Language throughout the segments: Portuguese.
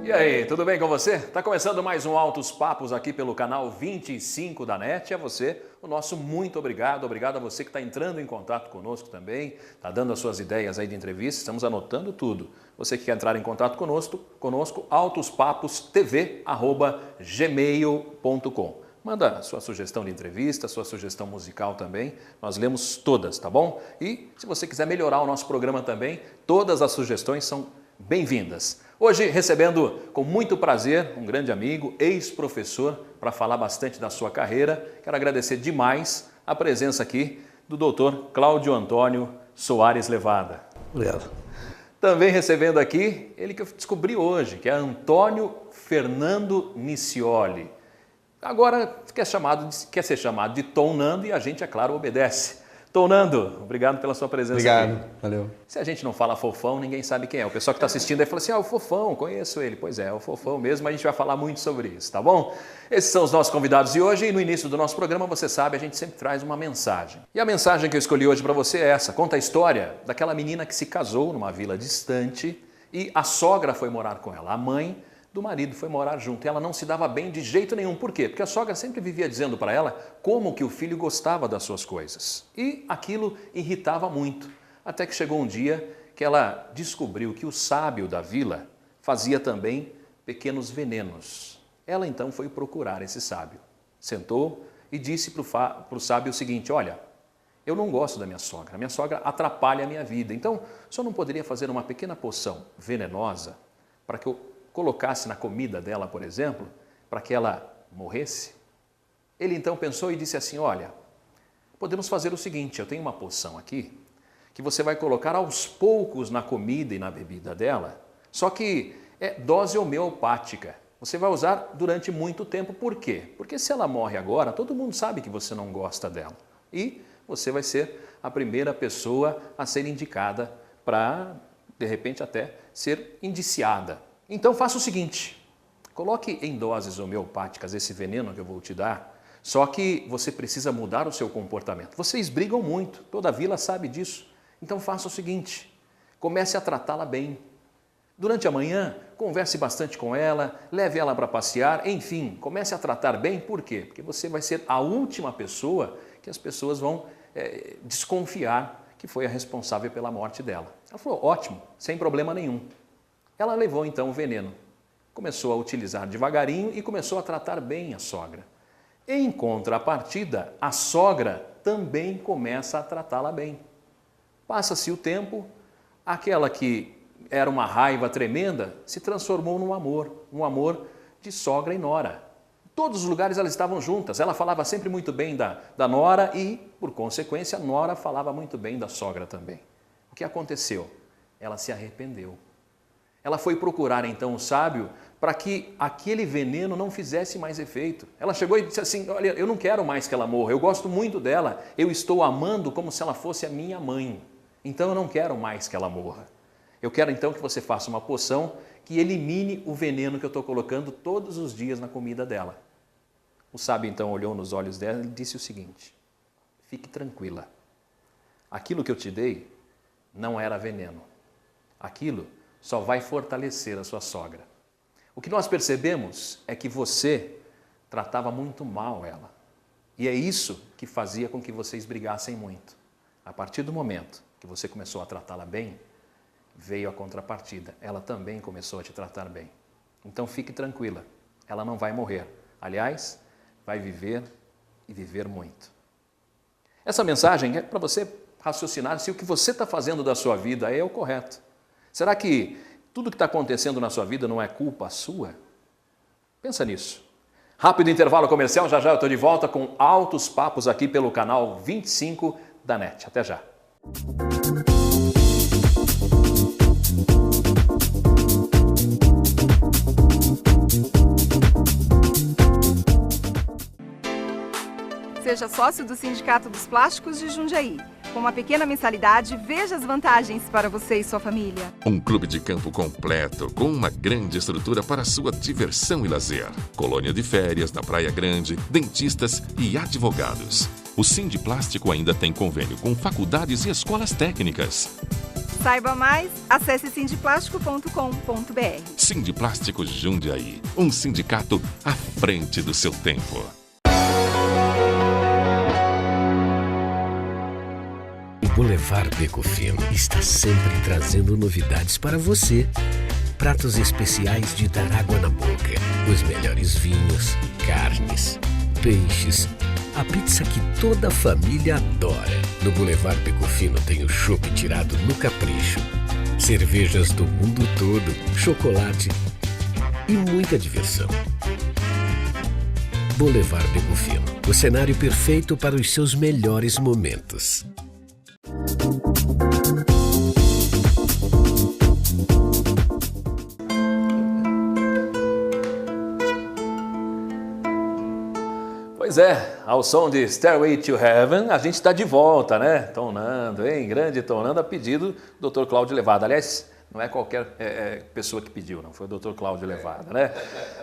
E aí, tudo bem com você? Está começando mais um Altos Papos aqui pelo canal 25 da NET. E a você, o nosso muito obrigado. Obrigado a você que está entrando em contato conosco também, está dando as suas ideias aí de entrevista, estamos anotando tudo. Você que quer entrar em contato conosco autospapostv@gmail.com. Manda sua sugestão de entrevista, sua sugestão musical também, nós lemos todas, tá bom? E se você quiser melhorar o nosso programa também, todas as sugestões são bem-vindas. Hoje, recebendo com muito prazer um grande amigo, ex-professor, para falar bastante da sua carreira. Quero agradecer demais a presença aqui do Dr. Cláudio Antônio Soares Levada. Obrigado. Também recebendo aqui, ele que eu descobri hoje, que é Antônio Fernando Nicioli. Agora quer ser chamado de Tom Nando e a gente, é claro, obedece. Tom Nando, obrigado pela sua presença Obrigado, aqui. valeu. Se a gente não fala Fofão, ninguém sabe quem é. O pessoal que está assistindo aí fala assim, o Fofão, conheço ele. Pois é o Fofão mesmo, a gente vai falar muito sobre isso, tá bom? Esses são os nossos convidados de hoje e no início do nosso programa, você sabe, a gente sempre traz uma mensagem. E a mensagem que eu escolhi hoje para você é essa. Conta a história daquela menina que se casou numa vila distante e a sogra foi morar com ela. A mãe do marido foi morar junto e ela não se dava bem de jeito nenhum. Por quê? Porque a sogra sempre vivia dizendo para ela como que o filho gostava das suas coisas. E aquilo irritava muito. Até que chegou um dia que ela descobriu que o sábio da vila fazia também pequenos venenos. Ela então foi procurar esse sábio. Sentou e disse para o sábio o seguinte, olha, eu não gosto da minha sogra atrapalha a minha vida. Então, o senhor não poderia fazer uma pequena poção venenosa para que eu colocasse na comida dela, por exemplo, para que ela morresse? Ele então pensou e disse assim, olha, podemos fazer o seguinte, eu tenho uma poção aqui, que você vai colocar aos poucos na comida e na bebida dela, só que é dose homeopática. Você vai usar durante muito tempo. Por quê? Porque se ela morre agora, todo mundo sabe que você não gosta dela. E você vai ser a primeira pessoa a ser indicada para, de repente, até ser indiciada. Então faça o seguinte, coloque em doses homeopáticas esse veneno que eu vou te dar, só que você precisa mudar o seu comportamento. Vocês brigam muito, toda a vila sabe disso. Então faça o seguinte, comece a tratá-la bem. Durante a manhã, converse bastante com ela, leve ela para passear, enfim, comece a tratar bem. Por quê? Porque você vai ser a última pessoa que as pessoas vão desconfiar que foi a responsável pela morte dela. Ela falou, ótimo, sem problema nenhum. Ela levou então o veneno, começou a utilizar devagarinho e começou a tratar bem a sogra. Em contrapartida, a sogra também começa a tratá-la bem. Passa-se o tempo, aquela que era uma raiva tremenda se transformou num amor de sogra e nora. Em todos os lugares elas estavam juntas, ela falava sempre muito bem da nora e, por consequência, a nora falava muito bem da sogra também. O que aconteceu? Ela se arrependeu. Ela foi procurar então o sábio para que aquele veneno não fizesse mais efeito. Ela chegou e disse assim, olha, eu não quero mais que ela morra, eu gosto muito dela, eu estou amando como se ela fosse a minha mãe. Então eu não quero mais que ela morra. Eu quero então que você faça uma poção que elimine o veneno que eu estou colocando todos os dias na comida dela. O sábio então olhou nos olhos dela e disse o seguinte, fique tranquila, aquilo que eu te dei não era veneno, aquilo só vai fortalecer a sua sogra. O que nós percebemos é que você tratava muito mal ela. E é isso que fazia com que vocês brigassem muito. A partir do momento que você começou a tratá-la bem, veio a contrapartida. Ela também começou a te tratar bem. Então fique tranquila, ela não vai morrer. Aliás, vai viver e viver muito. Essa mensagem é para você raciocinar se o que você está fazendo da sua vida é o correto. Será que tudo que está acontecendo na sua vida não é culpa sua? Pensa nisso. Rápido intervalo comercial, já já eu estou de volta com altos papos aqui pelo canal 25 da NET. Até já. Seja sócio do Sindicato dos Plásticos de Jundiaí. Com uma pequena mensalidade, veja as vantagens para você e sua família. Um clube de campo completo, com uma grande estrutura para sua diversão e lazer. Colônia de férias na Praia Grande, dentistas e advogados. O Sindiplástico ainda tem convênio com faculdades e escolas técnicas. Saiba mais, acesse sindiplástico.com.br. Sindiplásticos Jundiaí, um sindicato à frente do seu tempo. O Boulevard Beco Fino está sempre trazendo novidades para você. Pratos especiais de dar água na boca, os melhores vinhos, carnes, peixes, a pizza que toda a família adora. No Boulevard Beco Fino tem o chopp tirado no capricho, cervejas do mundo todo, chocolate e muita diversão. Boulevard Beco Fino, o cenário perfeito para os seus melhores momentos. Pois é, ao som de Stairway to Heaven, a gente está de volta, né? Tonando, hein? Grande tonando a pedido do Dr. Cláudio Levada. Aliás, não é qualquer pessoa que pediu, não. Foi o Dr. Cláudio Levada, né?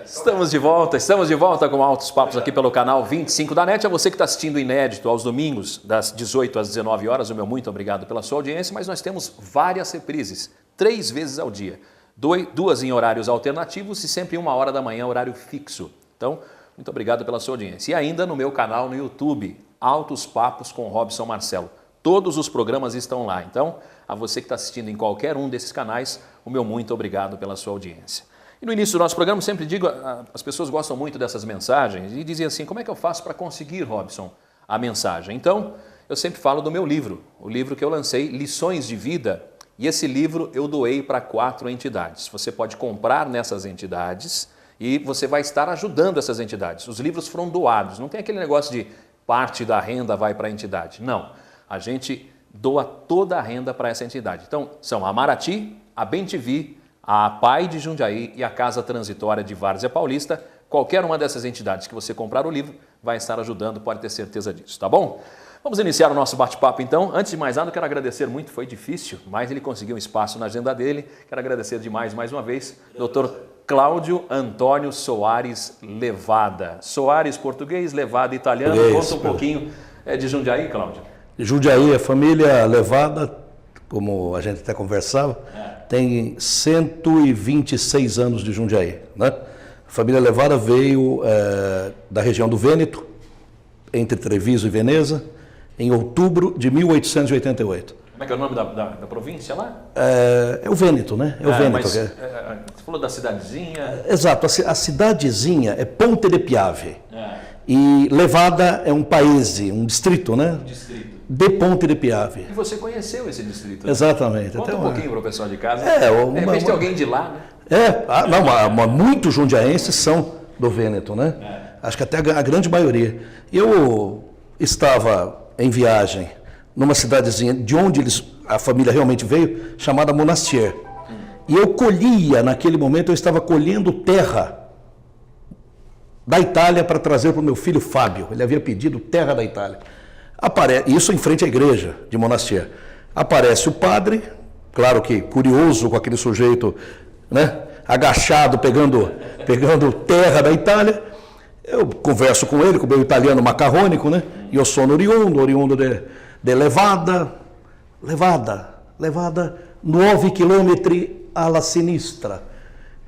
Estamos de volta com Altos Papos aqui pelo canal 25 da NET. A você que está assistindo inédito aos domingos, das 18 às 19 horas, o meu muito obrigado pela sua audiência, mas nós temos várias reprises, 3 vezes ao dia. 2 em horários alternativos e sempre 1 hora da manhã, horário fixo. Então, muito obrigado pela sua audiência. E ainda no meu canal no YouTube, Altos Papos com Robson Marcelo. Todos os programas estão lá. Então, a você que está assistindo em qualquer um desses canais, o meu muito obrigado pela sua audiência. E no início do nosso programa, eu sempre digo, as pessoas gostam muito dessas mensagens e dizem assim, como é que eu faço para conseguir, Robson, a mensagem? Então, eu sempre falo do meu livro, o livro que eu lancei, Lições de Vida, e esse livro eu doei para 4 entidades. Você pode comprar nessas entidades e você vai estar ajudando essas entidades. Os livros foram doados, não tem aquele negócio de parte da renda vai para a entidade. Não, a gente doa toda a renda para essa entidade. Então, são a Marati, a Bem-TV, a Pai de Jundiaí e a Casa Transitória de Várzea Paulista. Qualquer uma dessas entidades que você comprar o livro vai estar ajudando, pode ter certeza disso, tá bom? Vamos iniciar o nosso bate-papo então. Antes de mais nada, eu quero agradecer muito, foi difícil, mas ele conseguiu um espaço na agenda dele. Quero agradecer demais, mais uma vez, Dr. Cláudio Antônio Soares Levada. Soares português, Levada italiano. Conta um pouquinho de Jundiaí, Cláudio. Jundiaí, a família Levada, como a gente até conversava, tem 126 anos de Jundiaí, né? A família Levada veio da região do Vêneto, entre Treviso e Veneza, em outubro de 1888. Como é que é o nome da província lá? É o Vêneto, né? É o Vêneto. Mas, você falou da cidadezinha? Exato, a cidadezinha é Ponte de Piave. E Levada é um paese, um distrito, né? De Ponte de Piave. E você conheceu esse distrito? Né? Exatamente. Conta um pouquinho para o pessoal de casa. De repente tem alguém de lá, né? Muitos jundiaenses são do Vêneto, né? Acho que até a grande maioria. Eu estava em viagem numa cidadezinha de onde a família realmente veio, chamada Monastier. E eu colhia, naquele momento, eu estava colhendo terra da Itália para trazer para o meu filho Fábio. Ele havia pedido terra da Itália. Isso em frente à igreja de Monastier. Aparece o padre, claro que curioso com aquele sujeito, né, agachado, pegando terra da Itália. Eu converso com ele, com o meu italiano macarrônico, né? E eu sou oriundo de Levada, 9 quilômetros alla sinistra.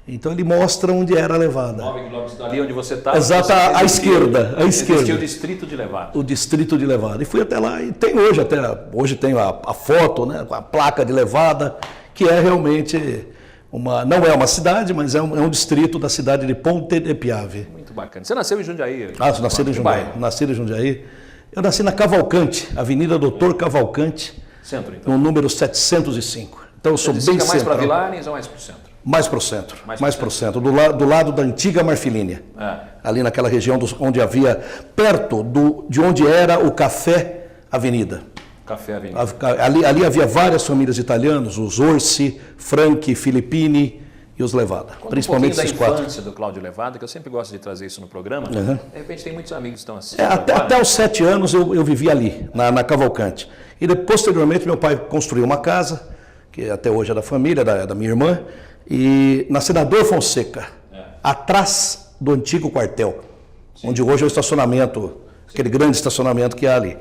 Então ele mostra onde era Levada. 9 quilômetros dali onde você está. Exato, à esquerda. Existiu o distrito de Levada. O distrito de Levada. E fui até lá, e tem hoje tenho a foto, né, com a placa de Levada, que é realmente não é uma cidade, mas é um distrito da cidade de Ponte de Piave. Muito bacana. Você nasceu em Jundiaí? Você nasceu em Jundiaí. Nasci em Jundiaí. Eu nasci na Cavalcante, Avenida Doutor Cavalcante, centro, então. No número 705. Então eu sou bem central. Mais para Vilares ou mais para o centro? Mais para o centro. Mais para o centro. Do lado da antiga Marfilínia. Ali naquela região onde havia, perto de onde era o Café Avenida. Café Avenida. Ali havia várias famílias italianas, os Orsi, Franchi, Filippini e os Levada. Principalmente esses 4. Da infância do Cláudio Levada, que eu sempre gosto de trazer isso no programa. De repente tem muitos amigos que estão assistindo. Até os 7 anos eu vivi ali, na Cavalcante. E posteriormente meu pai construiu uma casa, que até hoje é da família, da minha irmã, e na Senador Fonseca, atrás do antigo quartel, onde hoje é o estacionamento, aquele grande estacionamento que há ali.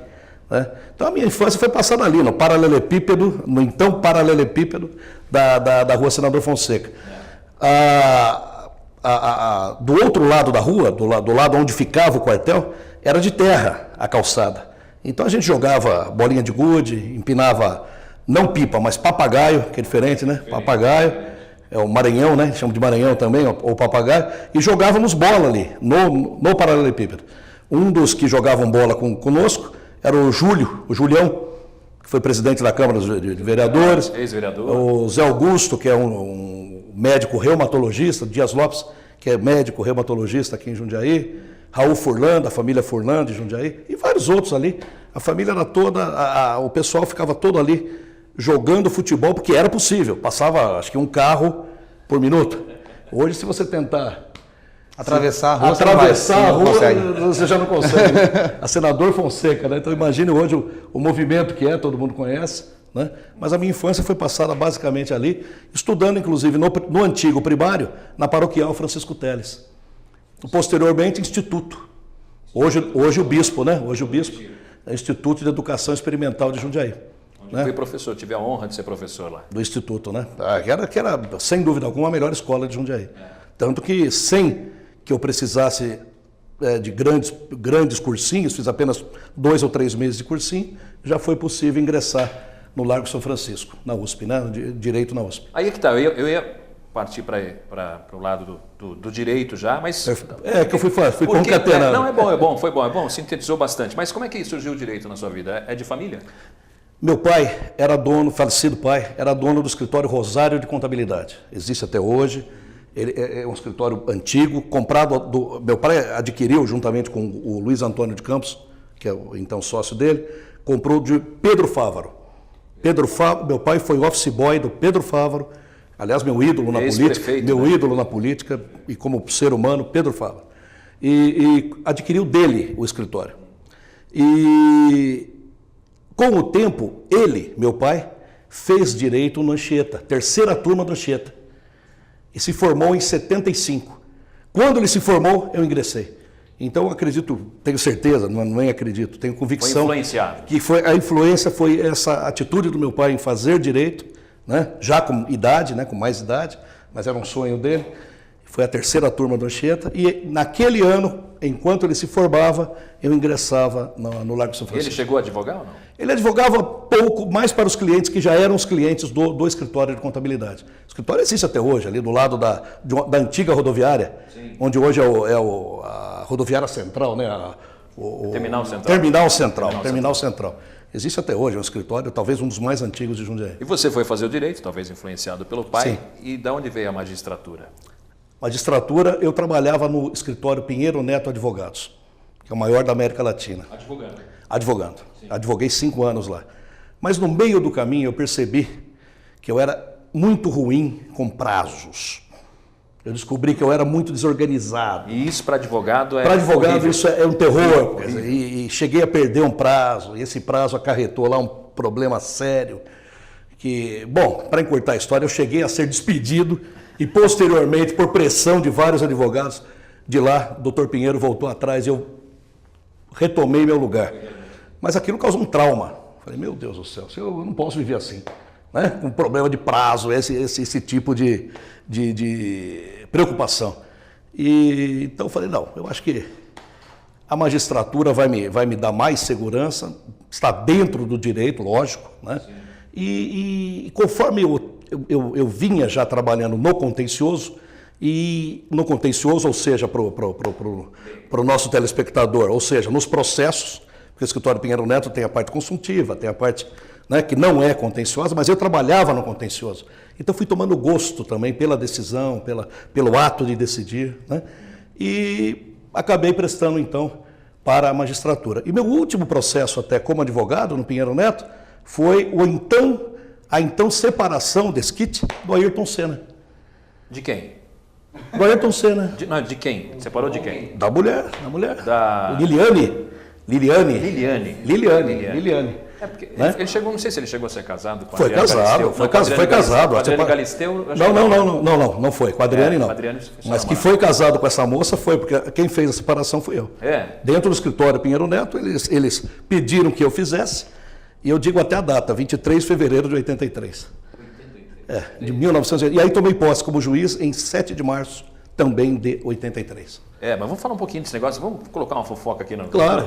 Né? Então a minha infância foi passada ali, no paralelepípedo, no então paralelepípedo da Rua Senador Fonseca. Do outro lado da rua, do lado onde ficava o quartel, era de terra a calçada. Então a gente jogava bolinha de gude, empinava, não pipa, mas papagaio, que é diferente, né? Papagaio, é o Maranhão, né? Chama de Maranhão também, ou papagaio, e jogávamos bola ali, no paralelepípedo. Um dos que jogavam bola conosco era o Julião, que foi presidente da Câmara de Vereadores. Ex-vereador. O Zé Augusto, que é um médico reumatologista, Dias Lopes, que é médico reumatologista aqui em Jundiaí. Raul Furlan, da família Furlan de Jundiaí, e vários outros ali. A família era toda, o pessoal ficava todo ali jogando futebol, porque era possível. Passava, acho que um carro por minuto. Hoje, se você tentar atravessar a rua, você já não consegue. Né? A Senador Fonseca, né? Então imagine hoje o movimento que é, todo mundo conhece. Né? Mas a minha infância foi passada basicamente ali, estudando inclusive no antigo primário, na Paroquial Francisco Teles. Posteriormente, Instituto. Hoje o Bispo, né? Hoje o Bispo é Instituto de Educação Experimental de Jundiaí. Né? Fui professor, tive a honra de ser professor lá. Do Instituto, né? Que era, sem dúvida alguma, a melhor escola de Jundiaí. Tanto que, sem que eu precisasse de grandes cursinhos, fiz apenas 2 ou 3 meses de cursinho, já foi possível ingressar no Largo São Francisco, na USP, né? Direito na USP. Aí é que tá, eu ia partir para o lado do direito já, mas... que eu fui concatenando. Não, foi bom, sintetizou bastante. Mas como é que surgiu o direito na sua vida? É de família? Meu pai era dono, falecido pai, era dono do escritório Rosário de Contabilidade. Existe até hoje. Ele é um escritório antigo, comprado... meu pai adquiriu, juntamente com o Luiz Antônio de Campos, que é o então sócio dele, comprou de Pedro Fávaro. Meu pai foi office boy do Pedro Fávaro. Aliás, meu ídolo na política, ídolo na política e como ser humano, Pedro Fávaro. E adquiriu dele o escritório. E com o tempo, ele, meu pai, fez direito no Anchieta, terceira turma do Anchieta. E se formou em 75. Quando ele se formou, eu ingressei. Então, acredito, tenho certeza, nem acredito, tenho convicção. Foi influenciado. Que a influência foi essa atitude do meu pai em fazer direito, né? Já com idade, né? Com mais idade, mas era um sonho dele. Foi a terceira turma do Anchieta. E naquele ano, enquanto ele se formava, eu ingressava no Largo São Francisco. Ele chegou a advogar ou não? Ele advogava pouco, mais para os clientes que já eram os clientes do escritório de contabilidade. O escritório existe até hoje, ali do lado da antiga rodoviária, sim, onde hoje a rodoviária central, né? Terminal Central. Existe até hoje, é um escritório, talvez um dos mais antigos de Jundiaí. E você foi fazer o direito, talvez influenciado pelo pai. Sim. E de onde veio a magistratura? Magistratura, eu trabalhava no escritório Pinheiro Neto Advogados, que é o maior da América Latina. Advogando. Sim. Advoguei 5 anos lá. Mas no meio do caminho eu percebi que eu era muito ruim com prazos. Eu descobri que eu era muito desorganizado. E isso para advogado é Para advogado horrível. Isso é um terror. E cheguei a perder um prazo, e esse prazo acarretou lá um problema sério. Bom, para encurtar a história, eu cheguei a ser despedido e posteriormente, por pressão de vários advogados de lá, o Dr. Pinheiro voltou atrás e eu retomei meu lugar. Mas aquilo causou um trauma. Falei, meu Deus do céu, eu não posso viver assim. Né? Com problema de prazo, esse tipo de preocupação. Então eu falei, não, eu acho que a magistratura vai me dar mais segurança, está dentro do direito, lógico, né? E conforme eu vinha já trabalhando no contencioso, ou seja, para o nosso telespectador, ou seja, nos processos, porque o escritório Pinheiro Neto tem a parte consultiva, tem a parte, né, que não é contenciosa, mas eu trabalhava no contencioso. Então fui tomando gosto também pela decisão, pelo ato de decidir, né? E acabei prestando então para a magistratura. E meu último processo até como advogado no Pinheiro Neto foi a então separação desse kit do Ayrton Senna. De quem? Do Ayrton Senna. De quem? Separou de quem? Da mulher. Da... Liliane. É porque né? ele chegou, não sei se ele chegou a ser casado com a Foi Adriane casado, Galisteu. foi Não, com a casado. Com a Adriane Galisteu? acho que Não foi. Com a Adriane, não. com a Adriane, só Mas que namorado. foi casado com essa moça foi, porque quem fez a separação fui eu. É. Dentro do escritório Pinheiro Neto, eles pediram que eu fizesse, e eu digo até a data, 23 de fevereiro de 83. De 1900. E aí tomei posse como juiz em 7 de março, também de 83. Mas vamos falar um pouquinho desse negócio. Vamos colocar uma fofoca aqui. Claro.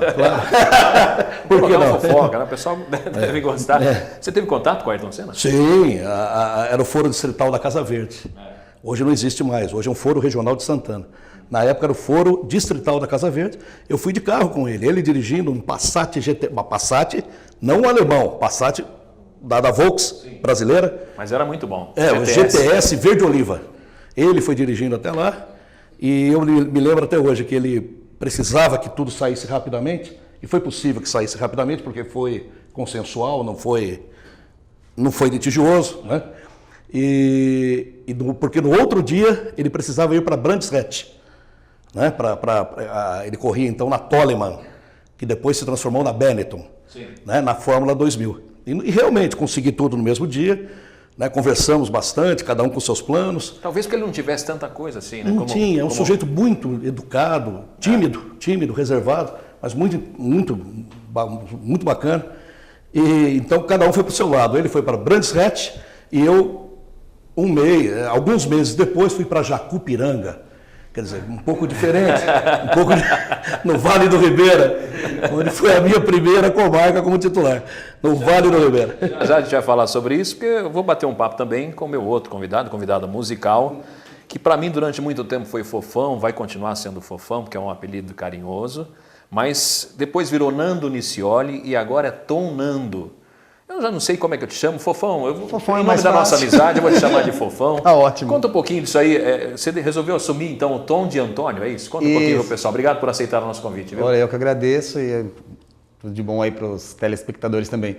Por que não? uma fofoca, né? O pessoal deve gostar. Você teve contato com o Ayrton Senna? Sim, era o foro distrital da Casa Verde. Hoje não existe mais, hoje é um foro regional de Santana. Na época era o foro distrital da Casa Verde. Eu fui de carro com ele dirigindo um Passat GT, uma Passat, não um alemão, Passat da Volks brasileira. Mas era muito bom. O GTS verde oliva. Ele foi dirigindo até lá e eu me lembro até hoje que ele precisava que tudo saísse rapidamente, e foi possível que saísse rapidamente porque foi consensual, não foi litigioso, né? Porque no outro dia ele precisava ir para Brandshatch, né? Ele corria então na Toleman, que depois se transformou na Benetton, né? Na Fórmula 2000. E realmente consegui tudo no mesmo dia, né? Conversamos bastante, cada um com seus planos. Talvez porque ele não tivesse tanta coisa assim, né? Não tinha, é um sujeito muito educado, tímido, reservado, mas muito bacana. E então cada um foi para o seu lado. Ele foi para Brandshatch e eu, alguns meses depois, fui para Jacupiranga. Quer dizer, um pouco diferente, no Vale do Ribeira, onde foi a minha primeira comarca como titular, no Vale do Ribeira. Já a gente vai falar sobre isso, porque eu vou bater um papo também com o meu outro convidado musical, que para mim durante muito tempo foi Fofão, vai continuar sendo Fofão, porque é um apelido carinhoso, mas depois virou Nando Nicioli e agora é Tom Nando. Eu já não sei como é que eu te chamo, Fofão. Fofão é em nome mais da nossa fácil. amizade, eu vou te chamar de Fofão. Tá ótimo. Conta um pouquinho disso aí. Você resolveu assumir, então, o tom de Antônio, é isso? Conta um pouquinho pro pessoal. Obrigado por aceitar o nosso convite, viu? Olha, eu que agradeço e tudo de bom aí para os telespectadores também.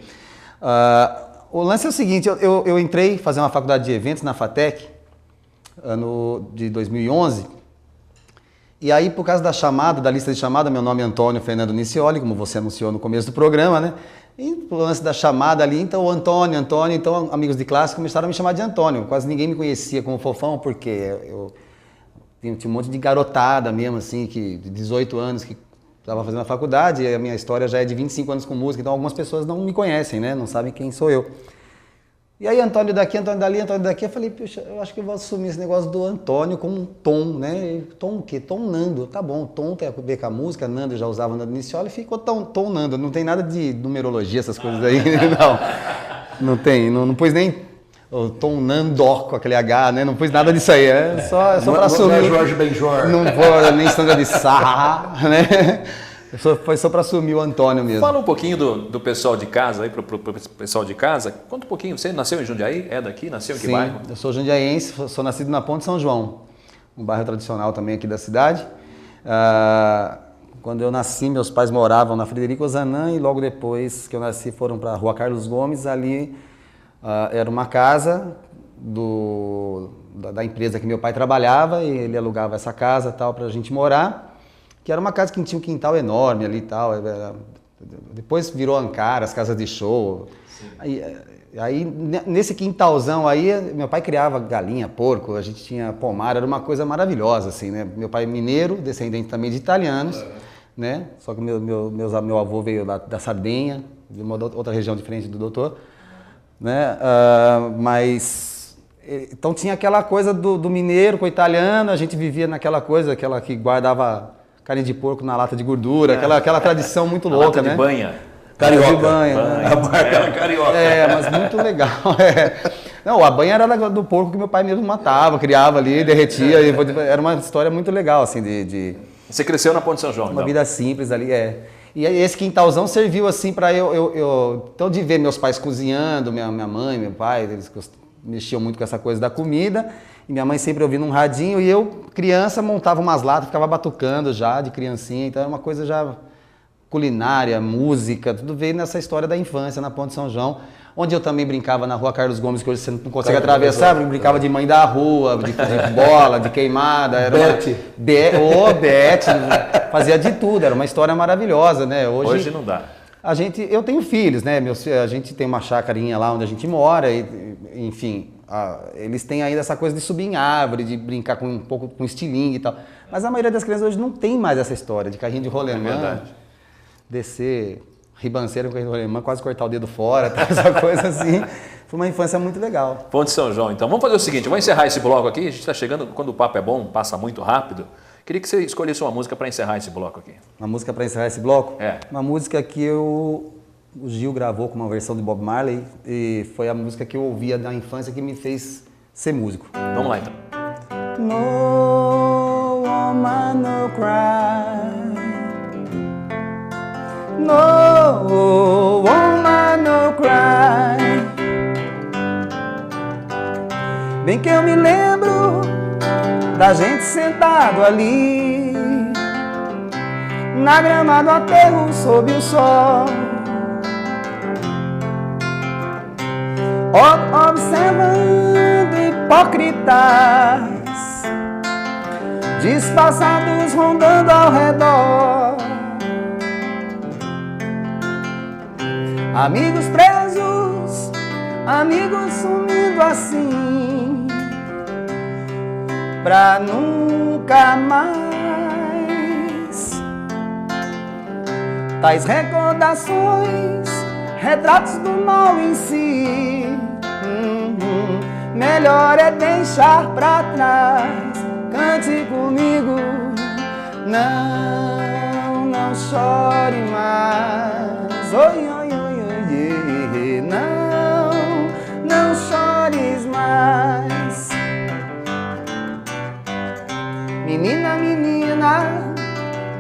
O lance é o seguinte, eu entrei fazer uma faculdade de eventos na FATEC, ano de 2011, e aí por causa da lista de chamada, meu nome é Antônio Fernando Nicioli, como você anunciou no começo do programa, né? E o lance da chamada ali, então Antônio, então amigos de classe começaram a me chamar de Antônio. Quase ninguém me conhecia como Fofão, porque eu tinha um monte de garotada mesmo, assim, de 18 anos, que estava fazendo a faculdade, e a minha história já é de 25 anos com música, então algumas pessoas não me conhecem, né? Não sabem quem sou eu. E aí Antônio daqui, Antônio dali, Antônio daqui, eu falei, puxa, eu acho que eu vou assumir esse negócio do Antônio como um Tom, né? E Tom o quê? Tom Nando, tá bom, Tom tem a ver com a música, Nando já usava Nando Nicioli, ficou Tom Nando, não tem nada de numerologia, essas coisas aí, não tem, não pôs nem o Tom Nandó com aquele H, né? Não pôs nada disso aí, só para assumir. Não é Jorge Benjor. Não vou nem Sandra de Sá, né? Foi só para assumir o Antônio mesmo. Fala um pouquinho do pessoal de casa, aí pro pessoal de casa. Conta um pouquinho, você nasceu em Jundiaí? É daqui? Nasceu em que bairro? Eu sou jundiaense, sou nascido na Ponte São João, um bairro tradicional também aqui da cidade. Quando eu nasci, meus pais moravam na Frederico Ozanam e logo depois que eu nasci foram para a Rua Carlos Gomes. Ali era uma casa da empresa que meu pai trabalhava e ele alugava essa casa para a gente morar. Que era uma casa que tinha um quintal enorme ali e tal. Depois virou Ancara, as casas de show. Aí, nesse quintalzão aí, meu pai criava galinha, porco, a gente tinha pomar, era uma coisa maravilhosa, assim, né? Meu pai é mineiro, descendente também de italianos, né? Só que meu avô veio da Sardenha, de uma outra região diferente do doutor, né? Então tinha aquela coisa do mineiro com o italiano, a gente vivia naquela coisa, aquela que guardava carne de porco na lata de gordura, aquela tradição muito louca, né? Lata de banha. Carioca. De banha. A marca era carioca. Mas muito legal. Não, a banha era do porco que meu pai mesmo matava, criava ali, derretia. Era uma história muito legal, assim, Você cresceu na Ponte São João, uma então? vida simples ali, E aí esse quintalzão serviu, assim, para então, de ver meus pais cozinhando, minha mãe, meu pai, eles mexiam muito com essa coisa da comida. E minha mãe sempre ouvindo um radinho, e eu, criança, montava umas latas, ficava batucando já, de criancinha, então era uma coisa já culinária, música, tudo veio nessa história da infância na Ponte São João, onde eu também brincava na Rua Carlos Gomes, que hoje você não consegue atravessar, brincava de mãe da rua, de bola, de queimada, era Bete, fazia de tudo, era uma história maravilhosa, né? Hoje não dá. Eu tenho filhos, né? A gente tem uma chácarinha lá onde a gente mora, enfim, eles têm ainda essa coisa de subir em árvore, de brincar com um pouco com estilingue e tal. Mas a maioria das crianças hoje não tem mais essa história de carrinho de rolemã, descer ribanceira com carrinho de rolemã, quase cortar o dedo fora, essa coisa assim. Foi uma infância muito legal. Ponte São João, então. Vamos fazer o seguinte, vamos encerrar esse bloco aqui. A gente está chegando, quando o papo é bom, passa muito rápido. Queria que você escolhesse uma música para encerrar esse bloco aqui. Uma música para encerrar esse bloco? É. Uma música que o Gil gravou com uma versão de Bob Marley e foi a música que eu ouvia na infância que me fez ser músico. Vamos lá, então. No woman no cry. No woman no cry. Bem que eu me lembro da gente sentado ali na grama do aterro sob o sol, observando hipócritas disfarçados rondando ao redor, amigos presos, amigos sumindo assim pra nunca mais. Tais recordações, retratos do mal em si, melhor é deixar pra trás. Cante comigo, não, não chore mais. Oi, oi, oi, oi, não, não chores mais. Menina, menina,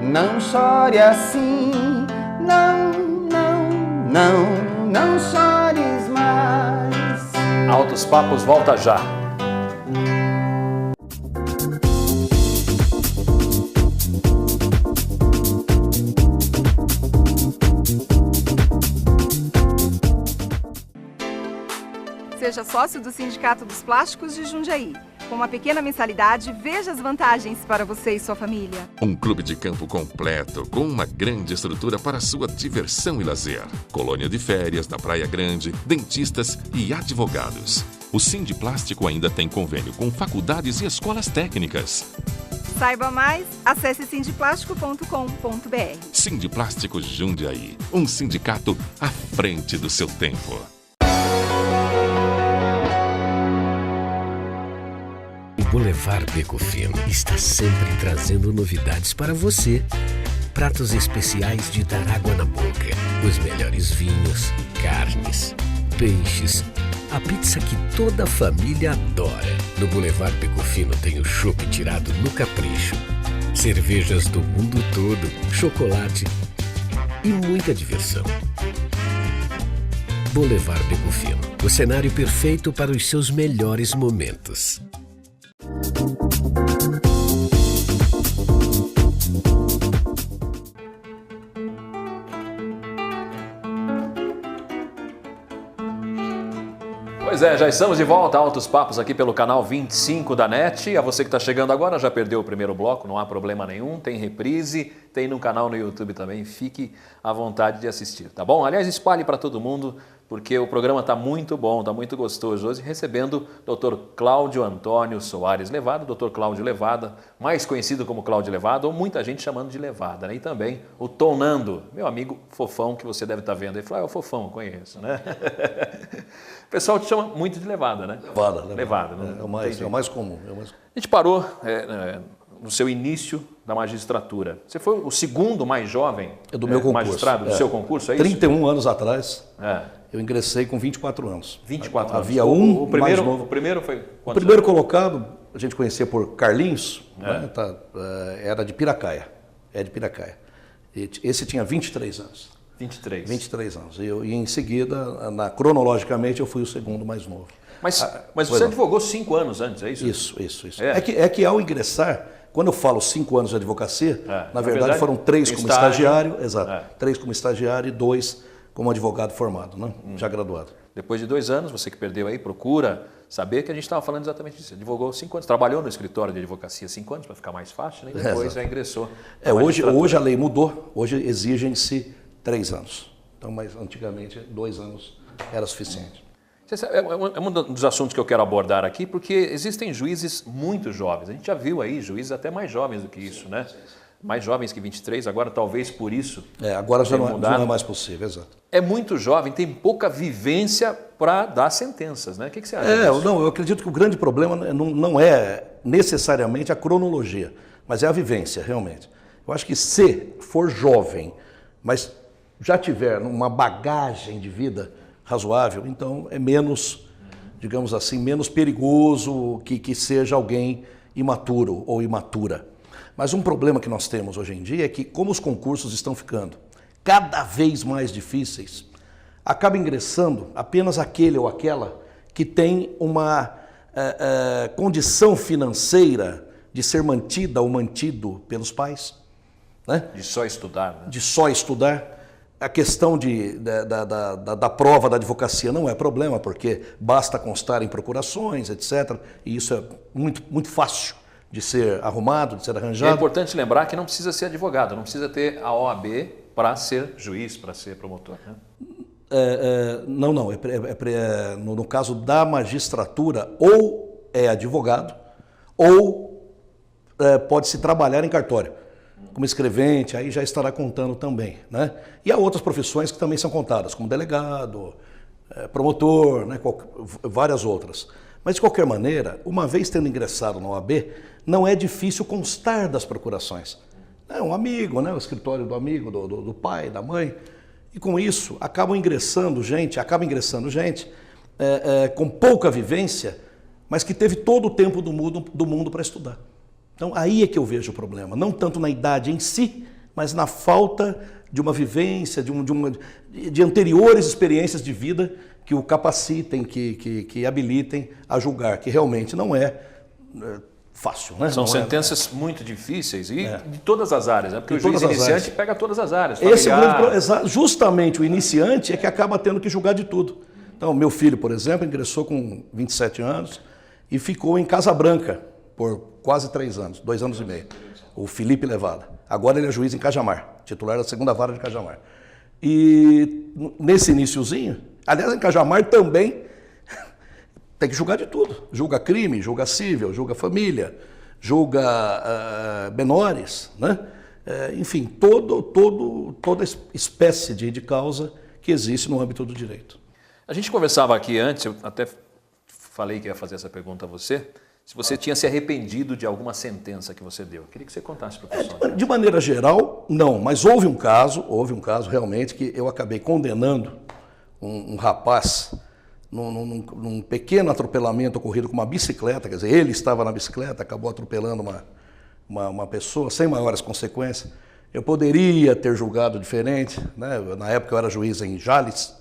não chore assim. Não, não, não, não chores mais. Altos Papos volta já. Seja sócio do Sindicato dos Plásticos de Jundiaí. Com uma pequena mensalidade, veja as vantagens para você e sua família. Um clube de campo completo, com uma grande estrutura para sua diversão e lazer. Colônia de férias na Praia Grande, dentistas e advogados. O Sindiplástico ainda tem convênio com faculdades e escolas técnicas. Saiba mais, acesse sindiplástico.com.br. Sindiplástico Jundiaí, um sindicato à frente do seu tempo. O Boulevard Beco Fino está sempre trazendo novidades para você. Pratos especiais de dar água na boca. Os melhores vinhos, carnes, peixes. A pizza que toda a família adora. No Boulevard Beco Fino tem o chopp tirado no capricho. Cervejas do mundo todo, chocolate e muita diversão. Boulevard Beco Fino, o cenário perfeito para os seus melhores momentos. Pois é, já estamos de volta a Altos Papos aqui pelo canal 25 da NET. A você que está chegando agora, já perdeu o primeiro bloco, não há problema nenhum. Tem reprise, tem no canal no YouTube também. Fique à vontade de assistir, tá bom? Aliás, espalhe para todo mundo, porque o programa está muito bom, está muito gostoso. Hoje recebendo o Dr. Cláudio Antônio Soares Levada, Dr. Cláudio Levada, mais conhecido como Cláudio Levada, ou muita gente chamando de Levada, né? E também o Tonando, meu amigo Fofão, que você deve estar vendo. Ele falou, é o Fofão, conheço, né? O pessoal te chama muito de Levada, né? Levada. Não, É o mais comum. A gente parou no seu início da magistratura. Você foi o segundo mais jovem Do meu concurso. magistrado do seu concurso, é isso? 31 anos atrás, É. eu ingressei com 24 anos. 24 anos. Havia o primeiro, mais novo. O primeiro foi O quantos primeiro anos? colocado, a gente conhecia por Carlinhos, né, era de Piracaia. É de Piracaia. Esse tinha 23 anos. 23. 23 anos. E em seguida, cronologicamente, eu fui o segundo mais novo. Mas pois você não. advogou 5 anos antes, é isso? Isso. É. É que ao ingressar, quando eu falo 5 anos de advocacia, na verdade foram 3 tem como estágio. estagiário, exato. É. 3 como estagiário e 2 como advogado formado, né? Já graduado. Depois de 2 anos, você que perdeu aí, procura saber que a gente estava falando exatamente disso. Advogou 5 anos, trabalhou no escritório de advocacia 5 anos, para ficar mais fácil, né? E depois já ingressou. Hoje a lei mudou, hoje exigem-se 3 anos. Então, mas antigamente 2 anos era suficiente. É um dos assuntos que eu quero abordar aqui, porque existem juízes muito jovens. A gente já viu aí juízes até mais jovens do que isso, né? Mais jovens que 23, agora talvez por isso. Agora já não é mais possível, exato. É muito jovem, tem pouca vivência para dar sentenças, né? O que você acha disso? Eu acredito que o grande problema não é necessariamente a cronologia, mas é a vivência, realmente. Eu acho que se for jovem, mas já tiver uma bagagem de vida razoável, então é menos, digamos assim, menos perigoso que seja alguém imaturo ou imatura. Mas um problema que nós temos hoje em dia é que, como os concursos estão ficando cada vez mais difíceis, acaba ingressando apenas aquele ou aquela que tem uma condição financeira de ser mantida ou mantido pelos pais. Né? De só estudar. Né? De só estudar. A questão da prova da advocacia não é problema, porque basta constar em procurações, etc. E isso é muito, muito fácil de ser arrumado, de ser arranjado. É importante lembrar que não precisa ser advogado, não precisa ter a OAB para ser juiz, para ser promotor. Né? Não. No caso da magistratura, ou é advogado, ou pode-se trabalhar em cartório. Como escrevente, aí já estará contando também. Né? E há outras profissões que também são contadas, como delegado, promotor, né? Várias outras. Mas, de qualquer maneira, uma vez tendo ingressado na OAB, não é difícil constar das procurações. É um amigo, né? O escritório do amigo, do pai, da mãe. E com isso, acaba ingressando gente com pouca vivência, mas que teve todo o tempo do mundo para estudar. Então, aí é que eu vejo o problema, não tanto na idade em si, mas na falta de uma vivência, de anteriores experiências de vida que o capacitem, que habilitem a julgar, que realmente não é fácil. Né? São sentenças muito difíceis e de todas as áreas, né? Porque o juiz iniciante pega todas as áreas. Esse é o grande problema. Justamente o iniciante é que acaba tendo que julgar de tudo. Então, meu filho, por exemplo, ingressou com 27 anos e ficou em Casa Branca por quase 3 anos, 2 anos e meio, o Felipe Levada. Agora ele é juiz em Cajamar, titular da 2ª Vara de Cajamar. E nesse iniciozinho, aliás, em Cajamar também tem que julgar de tudo. Julga crime, julga civil, julga família, julga menores, né? Enfim, toda espécie de causa que existe no âmbito do direito. A gente conversava aqui antes, eu até falei que ia fazer essa pergunta a você, se você tinha se arrependido de alguma sentença que você deu. Eu queria que você contasse para o pessoal. De maneira geral, não, mas houve um caso realmente que eu acabei condenando um rapaz num pequeno atropelamento ocorrido com uma bicicleta, quer dizer, ele estava na bicicleta, acabou atropelando uma pessoa sem maiores consequências. Eu poderia ter julgado diferente, né? Na época eu era juiz em Jales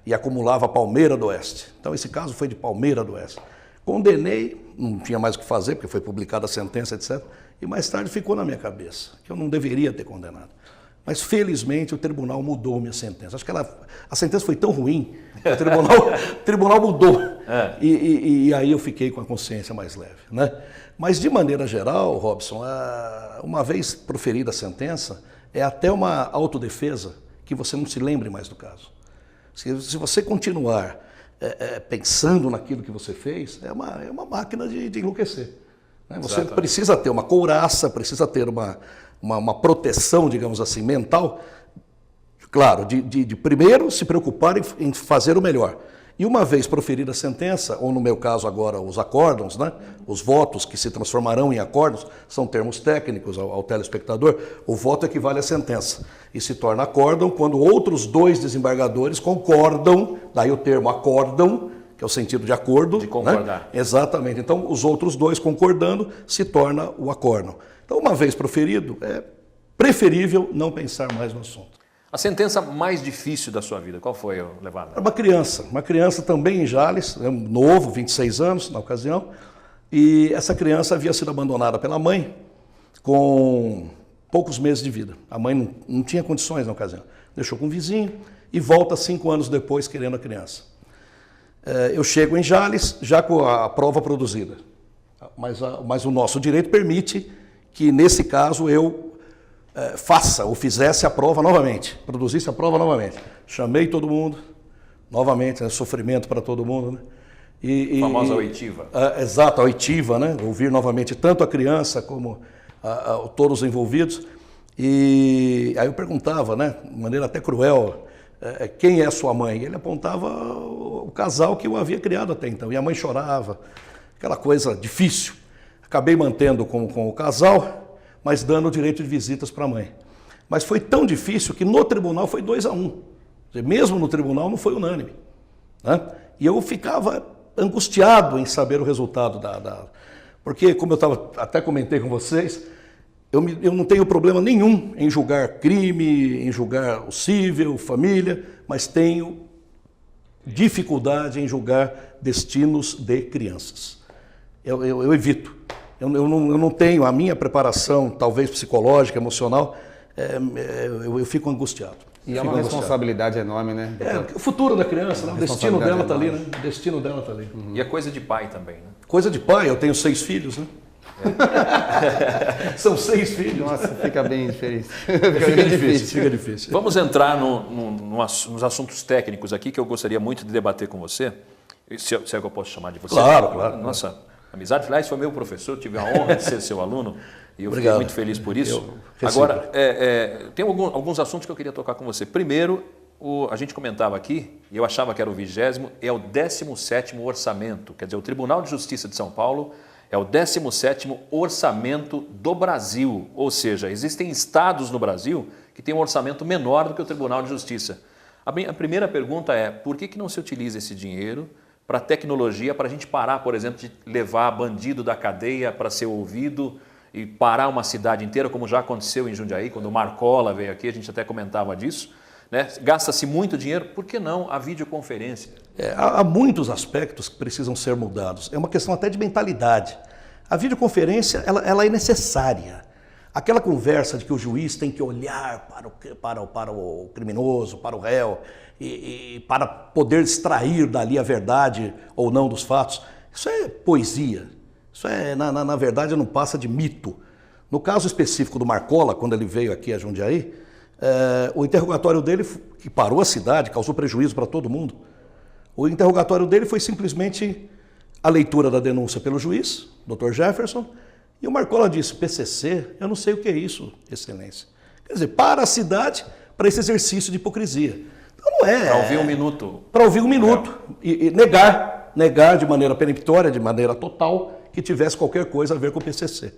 e acumulava Palmeira do Oeste. Então esse caso foi de Palmeira do Oeste. Condenei, não tinha mais o que fazer, porque foi publicada a sentença, etc. E mais tarde ficou na minha cabeça, que eu não deveria ter condenado. Mas, felizmente, o tribunal mudou minha sentença. Acho que a sentença foi tão ruim, o tribunal mudou. E aí eu fiquei com a consciência mais leve. Né? Mas, de maneira geral, Robson, uma vez proferida a sentença, é até uma autodefesa que você não se lembre mais do caso. Se você continuar pensando naquilo que você fez, é uma máquina de enlouquecer. Né? Você precisa ter uma couraça, precisa ter uma proteção, digamos assim, mental, claro, de primeiro se preocupar em fazer o melhor. E uma vez proferida a sentença, ou no meu caso agora os acórdãos, né? Os votos que se transformarão em acórdãos, são termos técnicos ao telespectador, o voto equivale à sentença e se torna acórdão quando outros 2 desembargadores concordam, daí o termo acórdão, que é o sentido de acordo. De concordar. Né? Exatamente. Então, os outros 2 concordando se torna o acórdão. Então, uma vez proferido, é preferível não pensar mais no assunto. A sentença mais difícil da sua vida, qual foi, Levada? Era uma criança também em Jales, novo, 26 anos na ocasião, e essa criança havia sido abandonada pela mãe com poucos meses de vida. A mãe não tinha condições na ocasião, deixou com um vizinho e volta 5 anos depois querendo a criança. Eu chego em Jales já com a prova produzida, mas o nosso direito permite que, nesse caso, eu faça ou fizesse a prova novamente, produzisse a prova novamente. Chamei todo mundo, novamente, né, sofrimento para todo mundo, né? A famosa oitiva. Exato, a oitiva, né? Ouvir novamente tanto a criança como todos os envolvidos. E aí eu perguntava, né, de maneira até cruel, quem é sua mãe? Ele apontava o casal que eu havia criado até então. E a mãe chorava, aquela coisa difícil. Acabei mantendo com o casal, mas dando o direito de visitas para a mãe. Mas foi tão difícil que no tribunal foi 2-1. Mesmo no tribunal não foi unânime, né? E eu ficava angustiado em saber o resultado porque, como eu até comentei com vocês, eu não tenho problema nenhum em julgar crime, em julgar o cível, família, mas tenho dificuldade em julgar destinos de crianças. Eu evito. Eu não tenho a minha preparação, talvez psicológica, emocional, eu fico angustiado. E é uma responsabilidade enorme, né? O futuro da criança, né? O destino dela está ali, né? O destino dela está ali. E é coisa de pai também, né? Coisa de pai, eu tenho 6 filhos, né? São 6 filhos. Nossa, fica bem difícil. Fica difícil. Vamos entrar nos assuntos técnicos aqui que eu gostaria muito de debater com você. Se é que eu posso chamar de você? Claro. Nossa amizade, aliás, foi meu professor, tive a honra de ser seu aluno. E eu fiquei muito feliz por isso. Agora, tem alguns assuntos que eu queria tocar com você. Primeiro, a gente comentava aqui, e eu achava que era o 20º, é o 17º orçamento. Quer dizer, o Tribunal de Justiça de São Paulo é o 17º orçamento do Brasil. Ou seja, existem estados no Brasil que têm um orçamento menor do que o Tribunal de Justiça. A primeira pergunta é, por que não se utiliza esse dinheiro para tecnologia, para a gente parar, por exemplo, de levar bandido da cadeia para ser ouvido e parar uma cidade inteira, como já aconteceu em Jundiaí, quando o Marcola veio aqui, a gente até comentava disso, né? Gasta-se muito dinheiro, por que não a videoconferência? Há muitos aspectos que precisam ser mudados, é uma questão até de mentalidade. A videoconferência, ela é necessária. Aquela conversa de que o juiz tem que olhar para o criminoso, para o réu, e para poder extrair dali a verdade ou não dos fatos, isso é poesia. Isso na verdade, não passa de mito. No caso específico do Marcola, quando ele veio aqui a Jundiaí, o interrogatório dele, que parou a cidade, causou prejuízo para todo mundo, o interrogatório dele foi simplesmente a leitura da denúncia pelo juiz, Dr. Jefferson, e o Marcola disse, PCC, eu não sei o que é isso, excelência. Quer dizer, para a cidade, para esse exercício de hipocrisia. Então não é... Para ouvir um minuto. Para ouvir um minuto e negar de maneira peremptória, de maneira total, que tivesse qualquer coisa a ver com o PCC.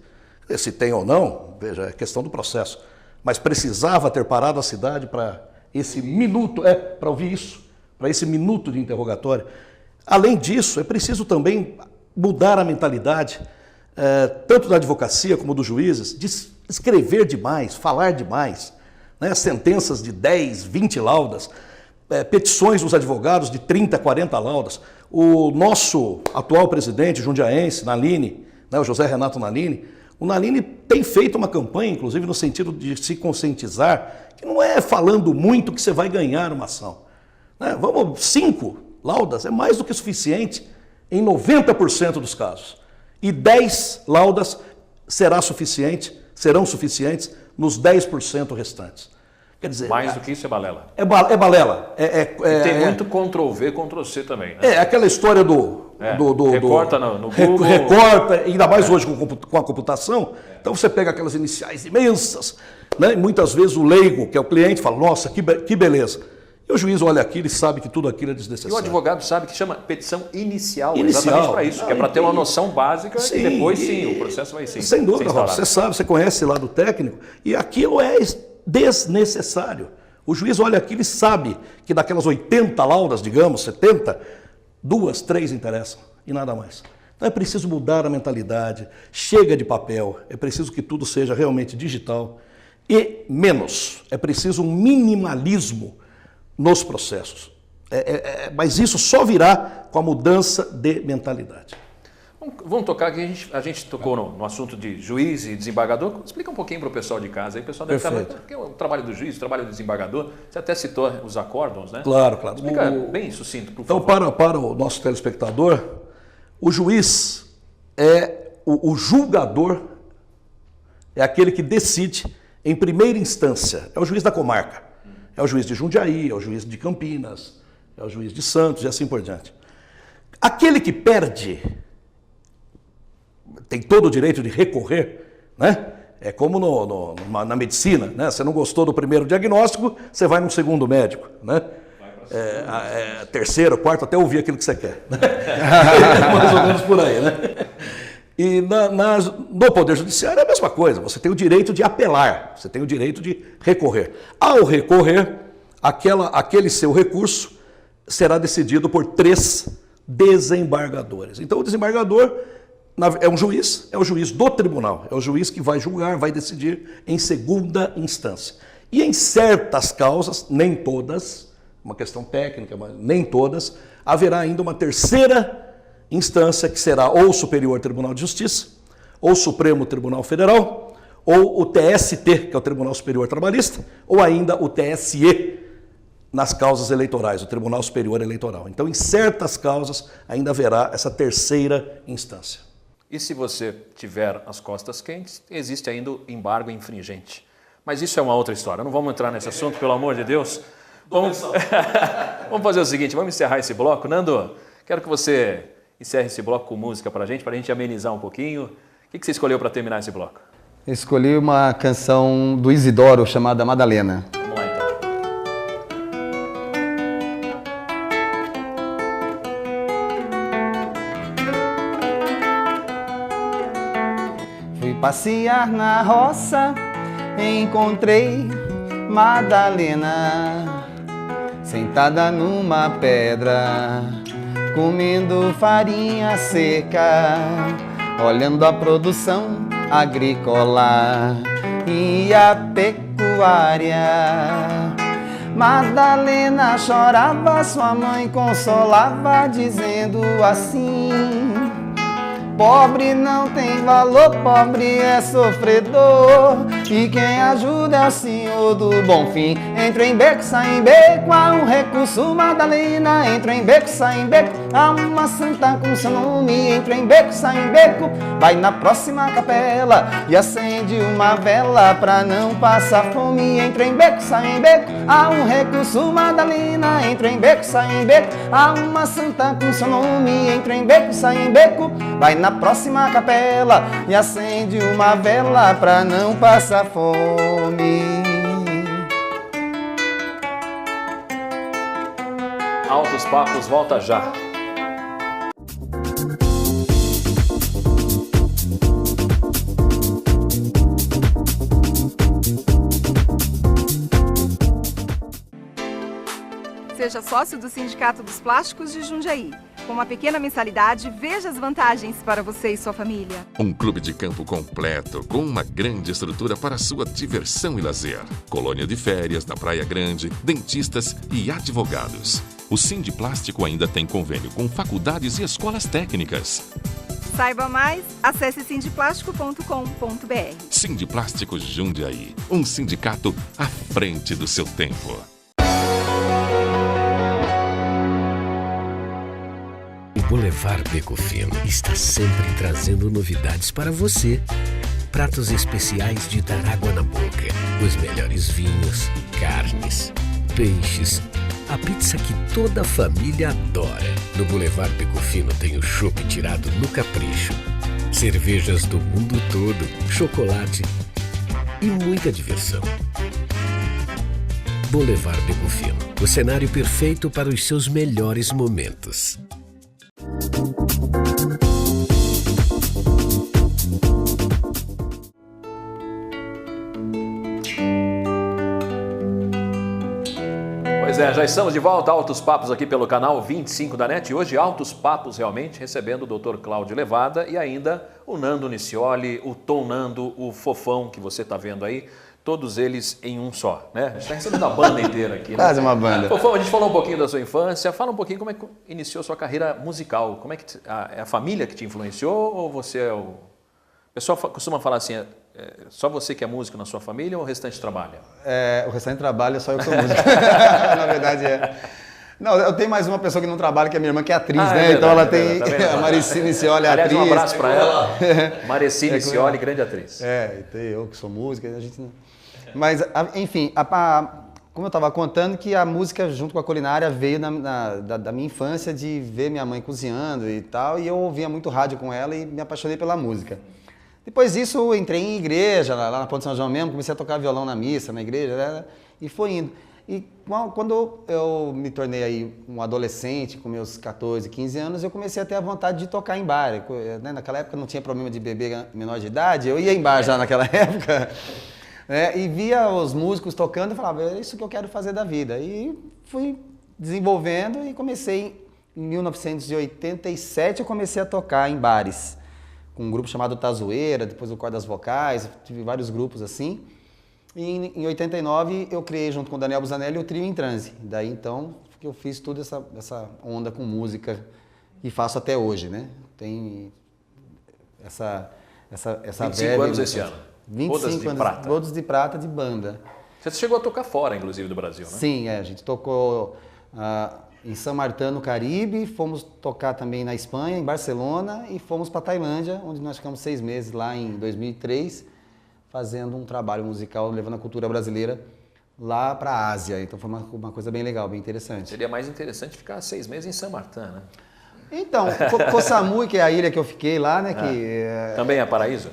Se tem ou não, veja, é questão do processo. Mas precisava ter parado a cidade para esse minuto, para ouvir isso, para esse minuto de interrogatório. Além disso, é preciso também mudar a mentalidade, tanto da advocacia como dos juízes, de escrever demais, falar demais, né? Sentenças de 10, 20 laudas, petições dos advogados de 30, 40 laudas. O nosso atual presidente jundiaense, Nalini, né, o José Renato Nalini, o Nalini tem feito uma campanha, inclusive no sentido de se conscientizar, que não é falando muito que você vai ganhar uma ação. Né? 5 laudas é mais do que suficiente em 90% dos casos. E 10 laudas serão suficientes nos 10% restantes. Quer dizer, mais do que isso é balela. É balela. E tem muito Ctrl-V, Ctrl-C também, né? Aquela história recorta no Google. Recorta, ainda mais hoje com a computação. Então você pega aquelas iniciais imensas, né? E muitas vezes o leigo, que é o cliente, fala, nossa, que beleza. E o juiz olha aquilo e sabe que tudo aquilo é desnecessário. E o advogado sabe que chama petição inicial. Exatamente para isso, que é para ter uma noção básica e depois sim, o processo vai sim. Sem dúvida, você sabe, você conhece lá do técnico, e aquilo é desnecessário. O juiz olha aquilo e sabe que daquelas 80 laudas, digamos, 70, 2, 3 interessam e nada mais. Então é preciso mudar a mentalidade, chega de papel, é preciso que tudo seja realmente digital e menos. É preciso um minimalismo nos processos. Mas isso só virá com a mudança de mentalidade. Vamos tocar aqui, a gente tocou no assunto de juiz e desembargador. Explica um pouquinho para o pessoal de casa. Aí o pessoal deve estar, porque o trabalho do juiz, o trabalho do desembargador, você até citou os acórdons, né? Claro. Explica bem sucinto, por favor. Então, para o nosso telespectador, o juiz é o julgador, é aquele que decide em primeira instância, é o juiz da comarca. É o juiz de Jundiaí, é o juiz de Campinas, é o juiz de Santos e assim por diante. Aquele que perde tem todo o direito de recorrer, né? É como na medicina, né? Você não gostou do primeiro diagnóstico, você vai num segundo médico, né? Terceiro, quarto, até ouvir aquilo que você quer. Né? Mais ou menos por aí, né? E no Poder Judiciário é a mesma coisa, você tem o direito de apelar, você tem o direito de recorrer. Ao recorrer, aquele seu recurso será decidido por 3 desembargadores. Então o desembargador é o juiz do tribunal, é o juiz que vai julgar, vai decidir em segunda instância. E em certas causas, nem todas, uma questão técnica, mas nem todas, haverá ainda uma terceira instância que será ou o Superior Tribunal de Justiça, ou o Supremo Tribunal Federal, ou o TST, que é o Tribunal Superior Trabalhista, ou ainda o TSE, nas causas eleitorais, o Tribunal Superior Eleitoral. Então, em certas causas, ainda haverá essa terceira instância. E se você tiver as costas quentes, existe ainda o embargo infringente. Mas isso é uma outra história, não vamos entrar nesse assunto, pelo amor de Deus. Vamos fazer o seguinte, vamos encerrar esse bloco. Nando, quero que você encerre esse bloco com música para a gente amenizar um pouquinho. O que você escolheu para terminar esse bloco? Eu escolhi uma canção do Isidoro chamada Madalena. Vamos lá, então. Fui passear na roça, encontrei Madalena sentada numa pedra, comendo farinha seca, olhando a produção agrícola e a pecuária. Madalena chorava, sua mãe consolava, dizendo assim: pobre não tem valor, pobre é sofredor, e quem ajuda é o Senhor do bom fim. Entra em beco, sai em beco, há um recurso, Madalena. Entra em beco, sai em beco, há uma santa com seu nome. Entra em beco, sai em beco, vai na próxima capela e acende uma vela pra não passar fome. Entra em beco, sai em beco, há um recurso, Madalena. Entra em beco, sai em beco, há uma santa com seu nome. Entra em beco, sai em beco, vai na próxima capela e acende uma vela pra não passar fome. Altos Papos volta já. Seja sócio do Sindicato dos Plásticos de Jundiaí. Com uma pequena mensalidade, veja as vantagens para você e sua família. Um clube de campo completo, com uma grande estrutura para sua diversão e lazer. Colônia de férias na Praia Grande, dentistas e advogados. O Sindiplástico ainda tem convênio com faculdades e escolas técnicas. Saiba mais, acesse sindiplástico.com.br. Sindiplástico Jundiaí, um sindicato à frente do seu tempo. O Boulevard Beco Fino está sempre trazendo novidades para você. Pratos especiais de dar água na boca. Os melhores vinhos, carnes, peixes. A pizza que toda a família adora. No Boulevard Beco Fino tem o chopp tirado no capricho. Cervejas do mundo todo, chocolate e muita diversão. Boulevard Beco Fino, o cenário perfeito para os seus melhores momentos. Pois é, já estamos de volta, Altos Papos aqui pelo canal 25 da NET. E hoje, Altos Papos realmente recebendo o Dr. Cláudio Levada e ainda o Nando Nicioli, o Tom Nando, o Fofão que você está vendo aí. Todos eles em um só, né? A gente está recebendo a banda inteira aqui, né? Quase uma banda. Fofão, a gente falou um pouquinho da sua infância. Fala um pouquinho como é que iniciou a sua carreira musical. Como é que é a família que te influenciou ou você é o... O pessoal costuma falar assim, só você que é músico na sua família ou o restante trabalha? O restante trabalha, só eu que sou músico. Na verdade é. Não, eu tenho mais uma pessoa que não trabalha, que é minha irmã, que é atriz, né? Verdade, então ela tem tá a Maricine Nicioli, é aliás, atriz. um abraço para ela. Maricine Nicioli, grande atriz. E tem eu que sou música, a gente não... Mas, enfim, como eu estava contando, que a música junto com a culinária veio da minha infância, de ver minha mãe cozinhando e tal, e eu ouvia muito rádio com ela e me apaixonei pela música. Depois disso, eu entrei em igreja, lá na Ponte São João mesmo, comecei a tocar violão na missa, na igreja, né? E foi indo. E quando eu me tornei aí um adolescente, com meus 14, 15 anos, eu comecei a ter a vontade de tocar em bar. Né? Naquela época não tinha problema de beber menor de idade, eu ia em bar já naquela época, né? E via os músicos tocando e falava, é isso que eu quero fazer da vida. E fui desenvolvendo e comecei, em 1987, eu comecei a tocar em bares, com um grupo chamado Tazoeira, depois o Cordas Vocais, tive vários grupos assim. E em 89 eu criei junto com o Daniel Busanelli o Trio em Transe. Daí então que eu fiz toda essa onda com música e faço até hoje, né? Tem essa 25 anos esse ano. 25 Bodas de anos, prata. Bodas de prata de banda. Você chegou a tocar fora, inclusive, do Brasil, né? Sim, a gente tocou em São Martin, no Caribe, fomos tocar também na Espanha, em Barcelona, e fomos para Tailândia, onde nós ficamos 6 meses lá em 2003, fazendo um trabalho musical, levando a cultura brasileira lá para a Ásia. Então foi uma coisa bem legal, bem interessante. Seria mais interessante ficar 6 meses em São Martin, né? Então, Koh Samui, que é a ilha que eu fiquei lá, né? Que também é paraíso?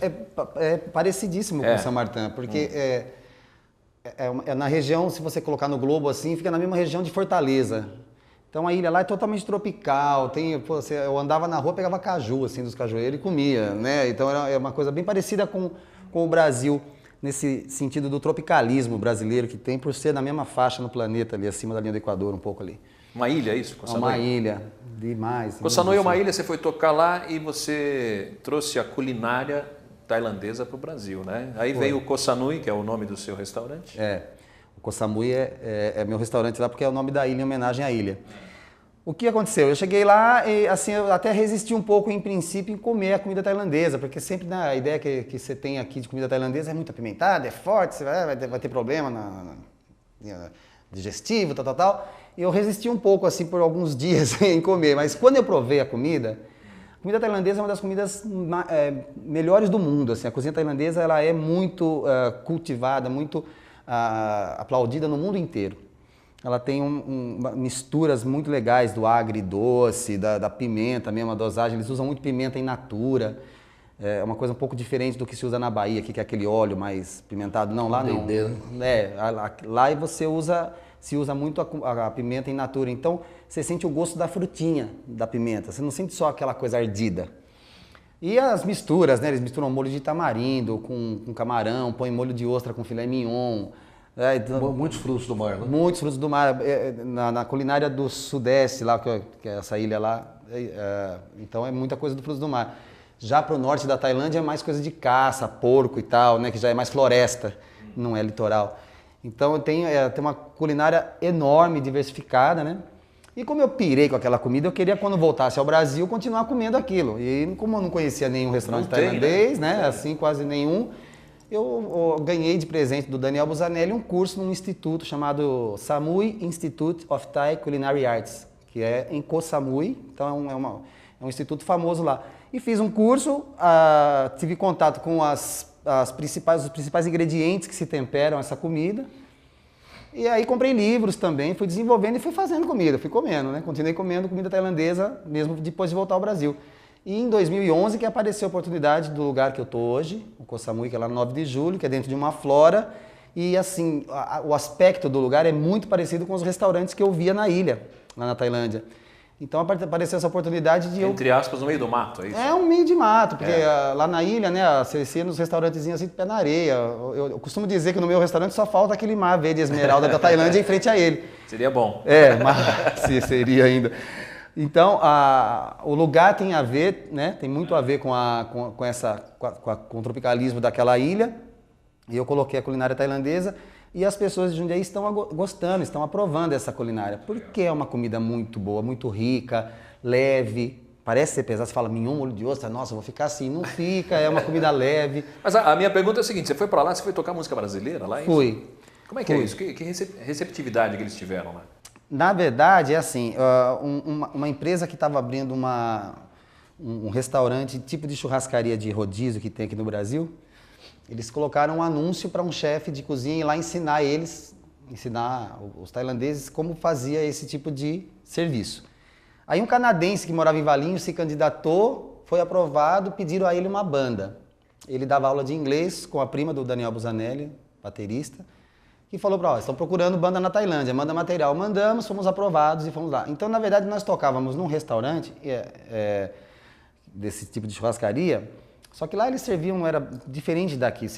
É parecidíssimo com São Martin, porque é na região, se você colocar no globo assim, fica na mesma região de Fortaleza. Então a ilha lá é totalmente tropical, eu andava na rua, pegava caju, assim, dos cajueiros e comia, né? Então é uma coisa bem parecida com o Brasil, nesse sentido do tropicalismo brasileiro que tem, por ser na mesma faixa no planeta, ali acima da linha do Equador, um pouco ali. Uma ilha, é isso? Koh Samui? Uma ilha, demais. Koh Samui é uma ilha, você foi tocar lá e você trouxe a culinária tailandesa para o Brasil, né? Aí veio o Koh Samui, que é o nome do seu restaurante. O Koh Samui é meu restaurante lá porque é o nome da ilha, em homenagem à ilha. O que aconteceu? Eu cheguei lá e assim, eu até resisti um pouco em princípio em comer a comida tailandesa, porque sempre a ideia que você tem aqui de comida tailandesa é muito apimentada, é forte, você vai ter problema digestivo, tal. E eu resisti um pouco assim por alguns dias em comer, mas quando eu provei a comida tailandesa é uma das comidas melhores do mundo. Assim, a cozinha tailandesa ela é muito cultivada, muito aplaudida no mundo inteiro. Ela tem misturas muito legais do agridoce, da pimenta mesmo, a dosagem. Eles usam muito pimenta in natura. É uma coisa um pouco diferente do que se usa na Bahia, aqui, que é aquele óleo mais pimentado. Não, lá não. Lá se usa muito a pimenta in natura. Então, você sente o gosto da frutinha da pimenta. Você não sente só aquela coisa ardida. E as misturas, né? Eles misturam molho de tamarindo com camarão, põem molho de ostra com filé mignon. Então, muitos frutos do mar, né? Muitos frutos do mar. Na culinária do Sudeste, lá, que é essa ilha lá, então é muita coisa do frutos do mar. Já para o norte da Tailândia é mais coisa de caça, porco e tal, né? Que já é mais floresta, não é litoral. Então tem uma culinária enorme, diversificada, né? E como eu pirei com aquela comida, eu queria, quando voltasse ao Brasil, continuar comendo aquilo. E como eu não conhecia nenhum restaurante tailandês, né? Assim, quase nenhum, eu ganhei de presente do Daniel Busanelli um curso num instituto chamado Samui Institute of Thai Culinary Arts, que é em Koh Samui, então é um instituto famoso lá. E fiz um curso, tive contato com os principais ingredientes que se temperam essa comida. E aí comprei livros também, fui desenvolvendo e fui fazendo comida, fui comendo, né? Continuei comendo comida tailandesa mesmo depois de voltar ao Brasil. E em 2011 que apareceu a oportunidade do lugar que eu estou hoje, o Koh Samui, que é lá no 9 de julho, que é dentro de uma flora. E assim, o aspecto do lugar é muito parecido com os restaurantes que eu via na ilha, lá na Tailândia. Então apareceu essa oportunidade de Entre aspas, no meio do mato, é isso? É um meio de mato, porque lá na ilha, né, você ia nos restaurantezinhos assim, de pé na areia. Eu costumo dizer que no meu restaurante só falta aquele mar verde esmeralda da Tailândia em frente a ele. Seria bom. Mas seria ainda. Então, o lugar tem a ver, né, tem muito a ver com o tropicalismo daquela ilha. E eu coloquei a culinária tailandesa. E as pessoas de Jundiaí estão gostando, estão aprovando essa culinária. Porque é uma comida muito boa, muito rica, leve. Parece ser pesado, você fala, mignon, molho de ostra, nossa, eu vou ficar assim. Não fica, é uma comida leve. Mas a minha pergunta é a seguinte, você foi para lá, você foi tocar música brasileira lá? Fui. Como é que é isso? Que receptividade que eles tiveram lá? Na verdade, é assim, uma empresa que estava abrindo um restaurante, tipo de churrascaria de rodízio que tem aqui no Brasil, Eles colocaram um anúncio para um chefe de cozinha ir lá ensinar os tailandeses como fazia esse tipo de serviço. Aí um canadense que morava em Valinhos se candidatou, foi aprovado, pediram a ele uma banda. Ele dava aula de inglês com a prima do Daniel Busanelli, baterista, que falou para nós, estão procurando banda na Tailândia, manda material. Mandamos, fomos aprovados e fomos lá. Então, na verdade, nós tocávamos num restaurante desse tipo de churrascaria, só que lá eles serviam, era diferente daqui, eles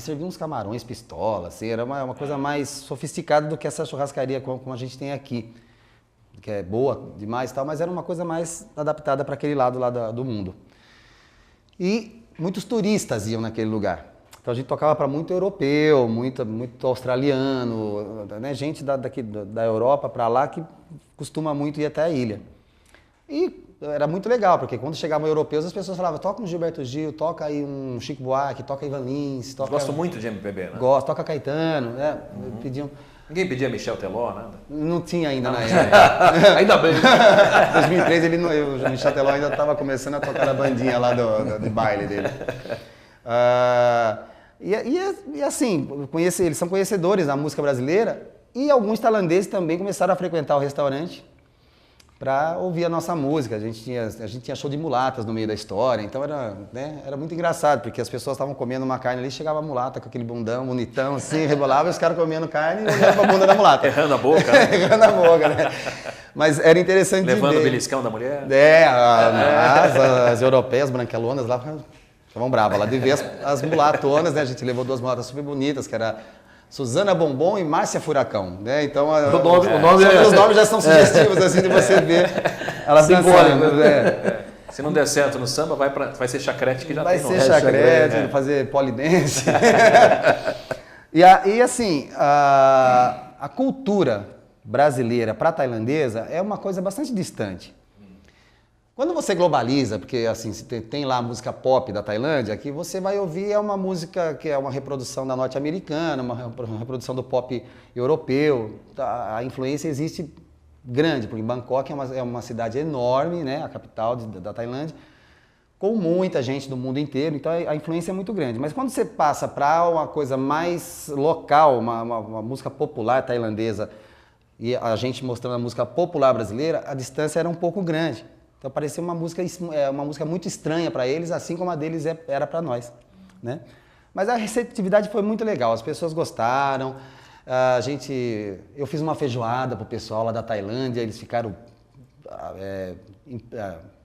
serviam uns camarões pistola, assim, era uma coisa mais sofisticada do que essa churrascaria como a gente tem aqui, que é boa demais e tal, mas era uma coisa mais adaptada para aquele lado lá do mundo. E muitos turistas iam naquele lugar. Então a gente tocava para muito europeu, muito australiano, né? Gente da Europa para lá que costuma muito ir até a ilha. E era muito legal, porque quando chegavam europeus, as pessoas falavam, toca um Gilberto Gil, toca aí um Chico Buarque, toca Ivan Lins. Gosto muito de MPB, né? Gosto, toca Caetano, né? Pediam... Ninguém pedia Michel Teló, nada? Não tinha ainda na época. Ainda bem. Em 2003, o Michel Teló ainda estava começando a tocar na bandinha lá do baile dele. E assim, eles são conhecedores da música brasileira e alguns tailandeses também começaram a frequentar o restaurante para ouvir a nossa música. A gente tinha show de mulatas no meio da história, então era muito engraçado, porque as pessoas estavam comendo uma carne ali, chegava a mulata com aquele bundão bonitão assim, rebolava, e os caras comendo carne e olhando pra bunda da mulata. Errando a boca. Né? Errando a boca, né? Mas era interessante de ver. Levando o beliscão da mulher. As europeias branquelonas lá ficavam bravas lá de ver as mulatonas, né? A gente levou 2 mulatas super bonitas, que era Suzana Bombom e Márcia Furacão, né? Então os nomes já são sugestivos assim de você ver elas dançando, né? Se não der certo no samba, vai ser chacrete que já vai tem ser chacrete, fazer polidense. E assim, a cultura brasileira para a tailandesa é uma coisa bastante distante. Quando você globaliza, porque assim, tem lá a música pop da Tailândia, que você vai ouvir uma música que é uma reprodução da norte-americana, uma reprodução do pop europeu. A influência existe grande, porque Bangkok é uma cidade enorme, né, a capital da Tailândia, com muita gente do mundo inteiro, então a influência é muito grande. Mas quando você passa para uma coisa mais local, uma música popular tailandesa, e a gente mostrando a música popular brasileira, a distância era um pouco grande. Então parecia uma música muito estranha para eles, assim como a deles era para nós, né? Mas a receptividade foi muito legal, as pessoas gostaram. Eu fiz uma feijoada pro pessoal lá da Tailândia, eles ficaram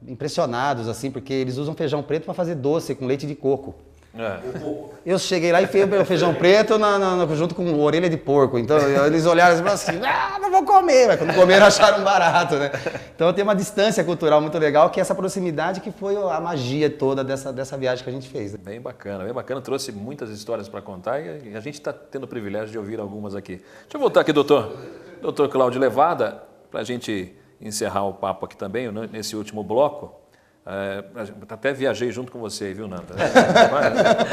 impressionados assim, porque eles usam feijão preto para fazer doce com leite de coco. Eu cheguei lá e fiz o feijão preto junto com orelha de porco. Então eles olharam e falaram assim, não vou comer. Mas quando comeram acharam barato, né? Então tem uma distância cultural muito legal, que é essa proximidade que foi a magia toda dessa viagem que a gente fez. Né? Bem bacana, bem bacana. Trouxe muitas histórias para contar e a gente está tendo o privilégio de ouvir algumas aqui. Deixa eu voltar aqui, doutor Cláudio Levada, para a gente encerrar o papo aqui também, nesse último bloco. Até viajei junto com você, viu, Nanda?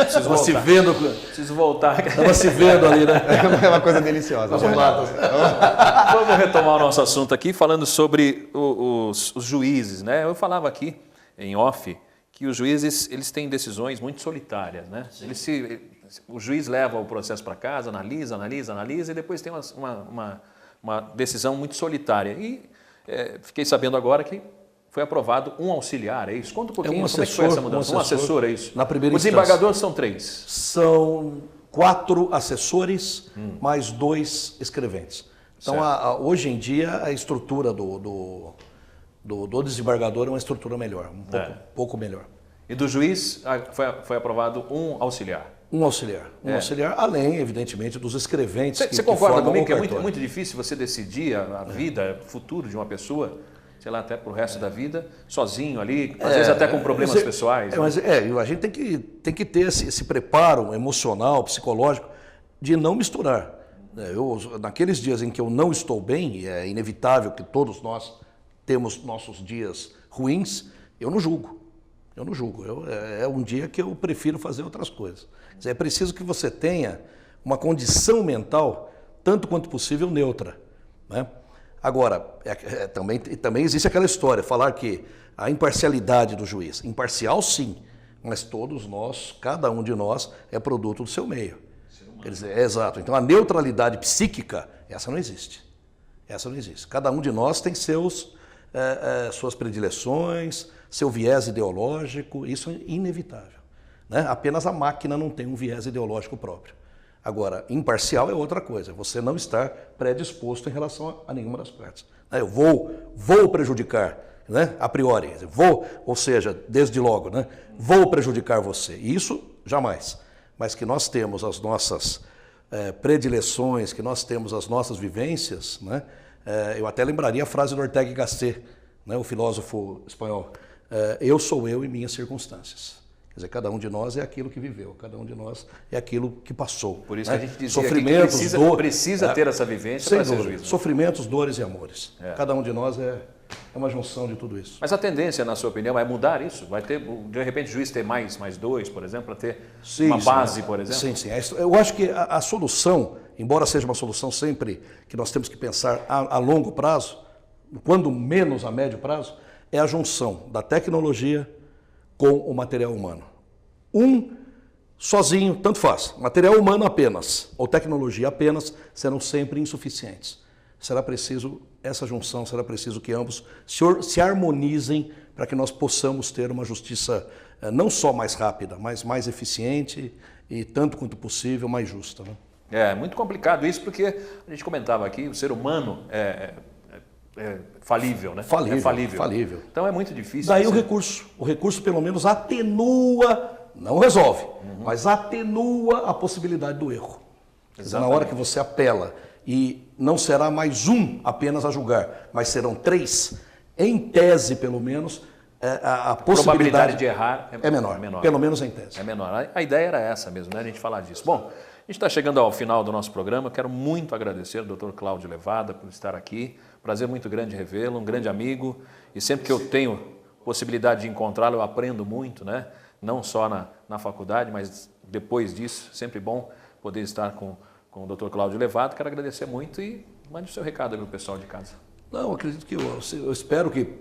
Estava se vendo. Preciso voltar. Estava se vendo ali, né? É uma coisa deliciosa. Vamos retomar o nosso assunto aqui, falando sobre os juízes, né? Eu falava aqui, em off, que os juízes eles têm decisões muito solitárias, né? O juiz leva o processo para casa, analisa e depois tem uma decisão muito solitária. E fiquei sabendo agora que foi aprovado um auxiliar, é isso? Conta um pouquinho como é que foi essa mudança. Um assessor, é isso? Na primeira Os desembargadores são 3? São 4 assessores, mais 2 escreventes. Então, hoje em dia, a estrutura do desembargador é uma estrutura melhor, um pouco melhor. E do juiz foi aprovado um auxiliar? Um auxiliar. Um auxiliar, além, evidentemente, dos escreventes. Você concorda comigo que é muito difícil você decidir a vida, o futuro de uma pessoa, sei lá, até para o resto da vida, sozinho ali, às vezes até com problemas pessoais. Mas a gente tem que ter esse preparo emocional, psicológico, de não misturar. Naqueles dias em que eu não estou bem, e é inevitável que todos nós temos nossos dias ruins, eu não julgo. É um dia que eu prefiro fazer outras coisas. Quer dizer, é preciso que você tenha uma condição mental, tanto quanto possível, neutra, né? Agora, também existe aquela história, falar que a imparcialidade do juiz, imparcial sim, mas todos nós, cada um de nós, é produto do seu meio. Quer dizer, exato. Então a neutralidade psíquica, essa não existe. Essa não existe. Cada um de nós tem suas predileções, seu viés ideológico, isso é inevitável. Né? Apenas a máquina não tem um viés ideológico próprio. Agora, imparcial é outra coisa, você não estar predisposto em relação a nenhuma das partes. Eu vou prejudicar, né? A priori, ou seja, desde logo, né? Vou prejudicar você. Isso, jamais. Mas que nós temos as nossas predileções, que nós temos as nossas vivências, né? Eu até lembraria a frase do Ortega y Gasset, né? O filósofo espanhol. Eu sou eu e minhas circunstâncias. Quer dizer, cada um de nós é aquilo que viveu, cada um de nós é aquilo que passou. Por isso né? que a gente dizia sofrimentos, que precisa ter essa vivência para ser juiz. Sofrimentos, dores e amores. Cada um de nós é uma junção de tudo isso. Mas a tendência, na sua opinião, é mudar isso? Vai ter, de repente, o juiz ter mais dois, por exemplo, para ter uma base, por exemplo? Sim, sim. Eu acho que a solução, embora seja uma solução sempre que nós temos que pensar a longo prazo, quando menos a médio prazo, é a junção da tecnologia com o material humano. Sozinho, tanto faz. Material humano apenas, ou tecnologia apenas, serão sempre insuficientes. Será preciso essa junção, será preciso que ambos se harmonizem para que nós possamos ter uma justiça não só mais rápida, mas mais eficiente e, tanto quanto possível, mais justa. Né? É muito complicado isso, porque a gente comentava aqui, o ser humano é falível, né? Falível. Então é muito difícil. Daí o recurso pelo menos atenua, não resolve, mas atenua a possibilidade do erro. Na hora que você apela e não será mais um apenas a julgar, mas serão 3, em tese pelo menos, a possibilidade de errar é menor, pelo menos em tese. É menor. A ideia era essa mesmo, né? A gente falar disso. Bom, a gente está chegando ao final do nosso programa. Eu quero muito agradecer ao Dr. Cláudio Levada por estar aqui. Prazer muito grande revê-lo, um grande amigo. E sempre que eu tenho possibilidade de encontrá-lo, eu aprendo muito, né? Não só na faculdade, mas depois disso. Sempre bom poder estar com o Dr. Cláudio Levada. Quero agradecer muito e mande o seu recado para o pessoal de casa. Não, acredito que eu espero que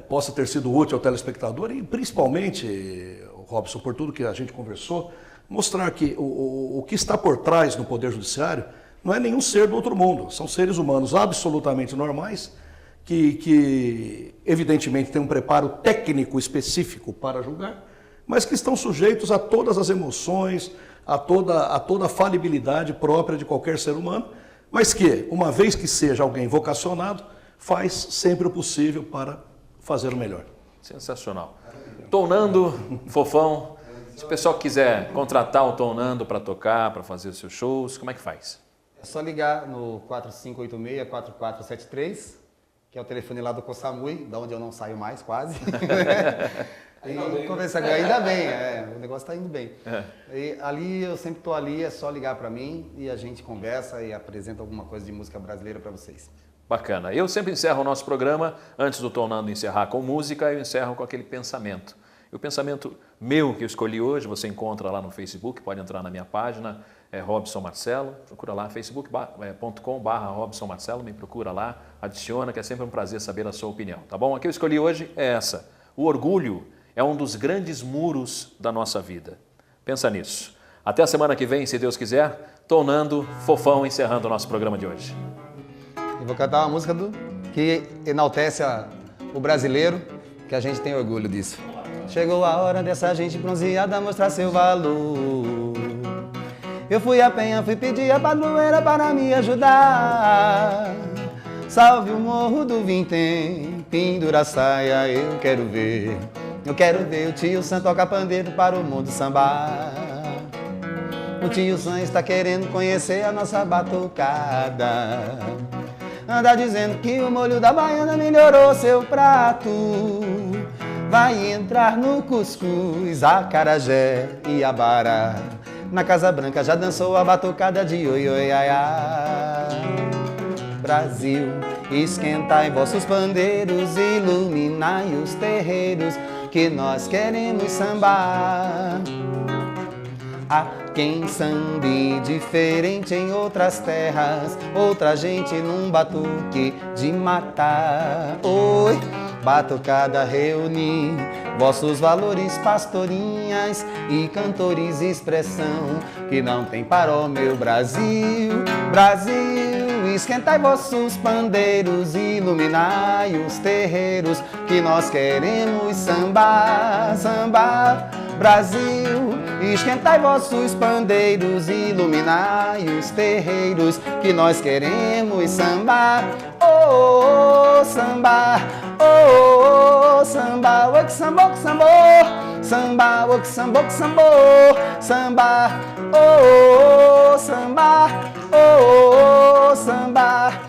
possa ter sido útil ao telespectador e principalmente, Robson, por tudo que a gente conversou, mostrar que o que está por trás no Poder Judiciário não é nenhum ser do outro mundo. São seres humanos absolutamente normais que evidentemente têm um preparo técnico específico para julgar, mas que estão sujeitos a todas as emoções, a toda a falibilidade própria de qualquer ser humano, mas que, uma vez que seja alguém vocacionado, faz sempre o possível para fazer o melhor. Sensacional. Tonando, Fofão, se o pessoal quiser contratar o Tonando para tocar, para fazer os seus shows, como é que faz? É só ligar no 4586-4473, que é o telefone lá do Coçamui, da onde eu não saio mais, quase. E conversar com ainda bem, o negócio está indo bem. E ali, eu sempre estou ali, é só ligar para mim e a gente conversa e apresenta alguma coisa de música brasileira para vocês. Bacana. Eu sempre encerro o nosso programa, antes do Tonando encerrar com música, eu encerro com aquele pensamento. E o pensamento meu que eu escolhi hoje, você encontra lá no Facebook, pode entrar na minha página, é Robson Marcelo, procura lá, facebook.com/Robson Marcelo, me procura lá, adiciona, que é sempre um prazer saber a sua opinião, tá bom? A que eu escolhi hoje é essa. O orgulho é um dos grandes muros da nossa vida. Pensa nisso. Até a semana que vem, se Deus quiser, Tonando, Fofão, encerrando o nosso programa de hoje. Eu vou cantar uma música que enaltece o brasileiro, que a gente tem orgulho disso. Chegou a hora dessa gente bronzeada mostrar seu valor. Eu fui a Penha, fui pedir a padroeira para me ajudar. Salve o morro do Vintém, pendura a saia, eu quero ver. Eu quero ver o tio Sam tocar pandeiro para o mundo sambar. O tio Sam está querendo conhecer a nossa batucada. Anda dizendo que o molho da baiana melhorou seu prato. Vai entrar no cuscuz, acarajé e abará. Na Casa Branca já dançou a batucada de oi, oi, ai, ai. Brasil, esquentai vossos pandeiros, iluminai os terreiros, que nós queremos sambar. Há quem sambe diferente em outras terras, outra gente num batuque de matar. Oi, batucada reunir vossos valores, pastorinhas e cantores, expressão que não tem para o meu Brasil. Brasil, esquentai vossos pandeiros, iluminai os terreiros, que nós queremos sambar, sambar. Brasil, esquentai vossos pandeiros, iluminai os terreiros, que nós queremos sambar. Oh, oh, samba, oh, oh, samba, o que sambou, que sambou, samba, o que sambou, que sambou, samba, oh, oh, samba, oh, oh, samba.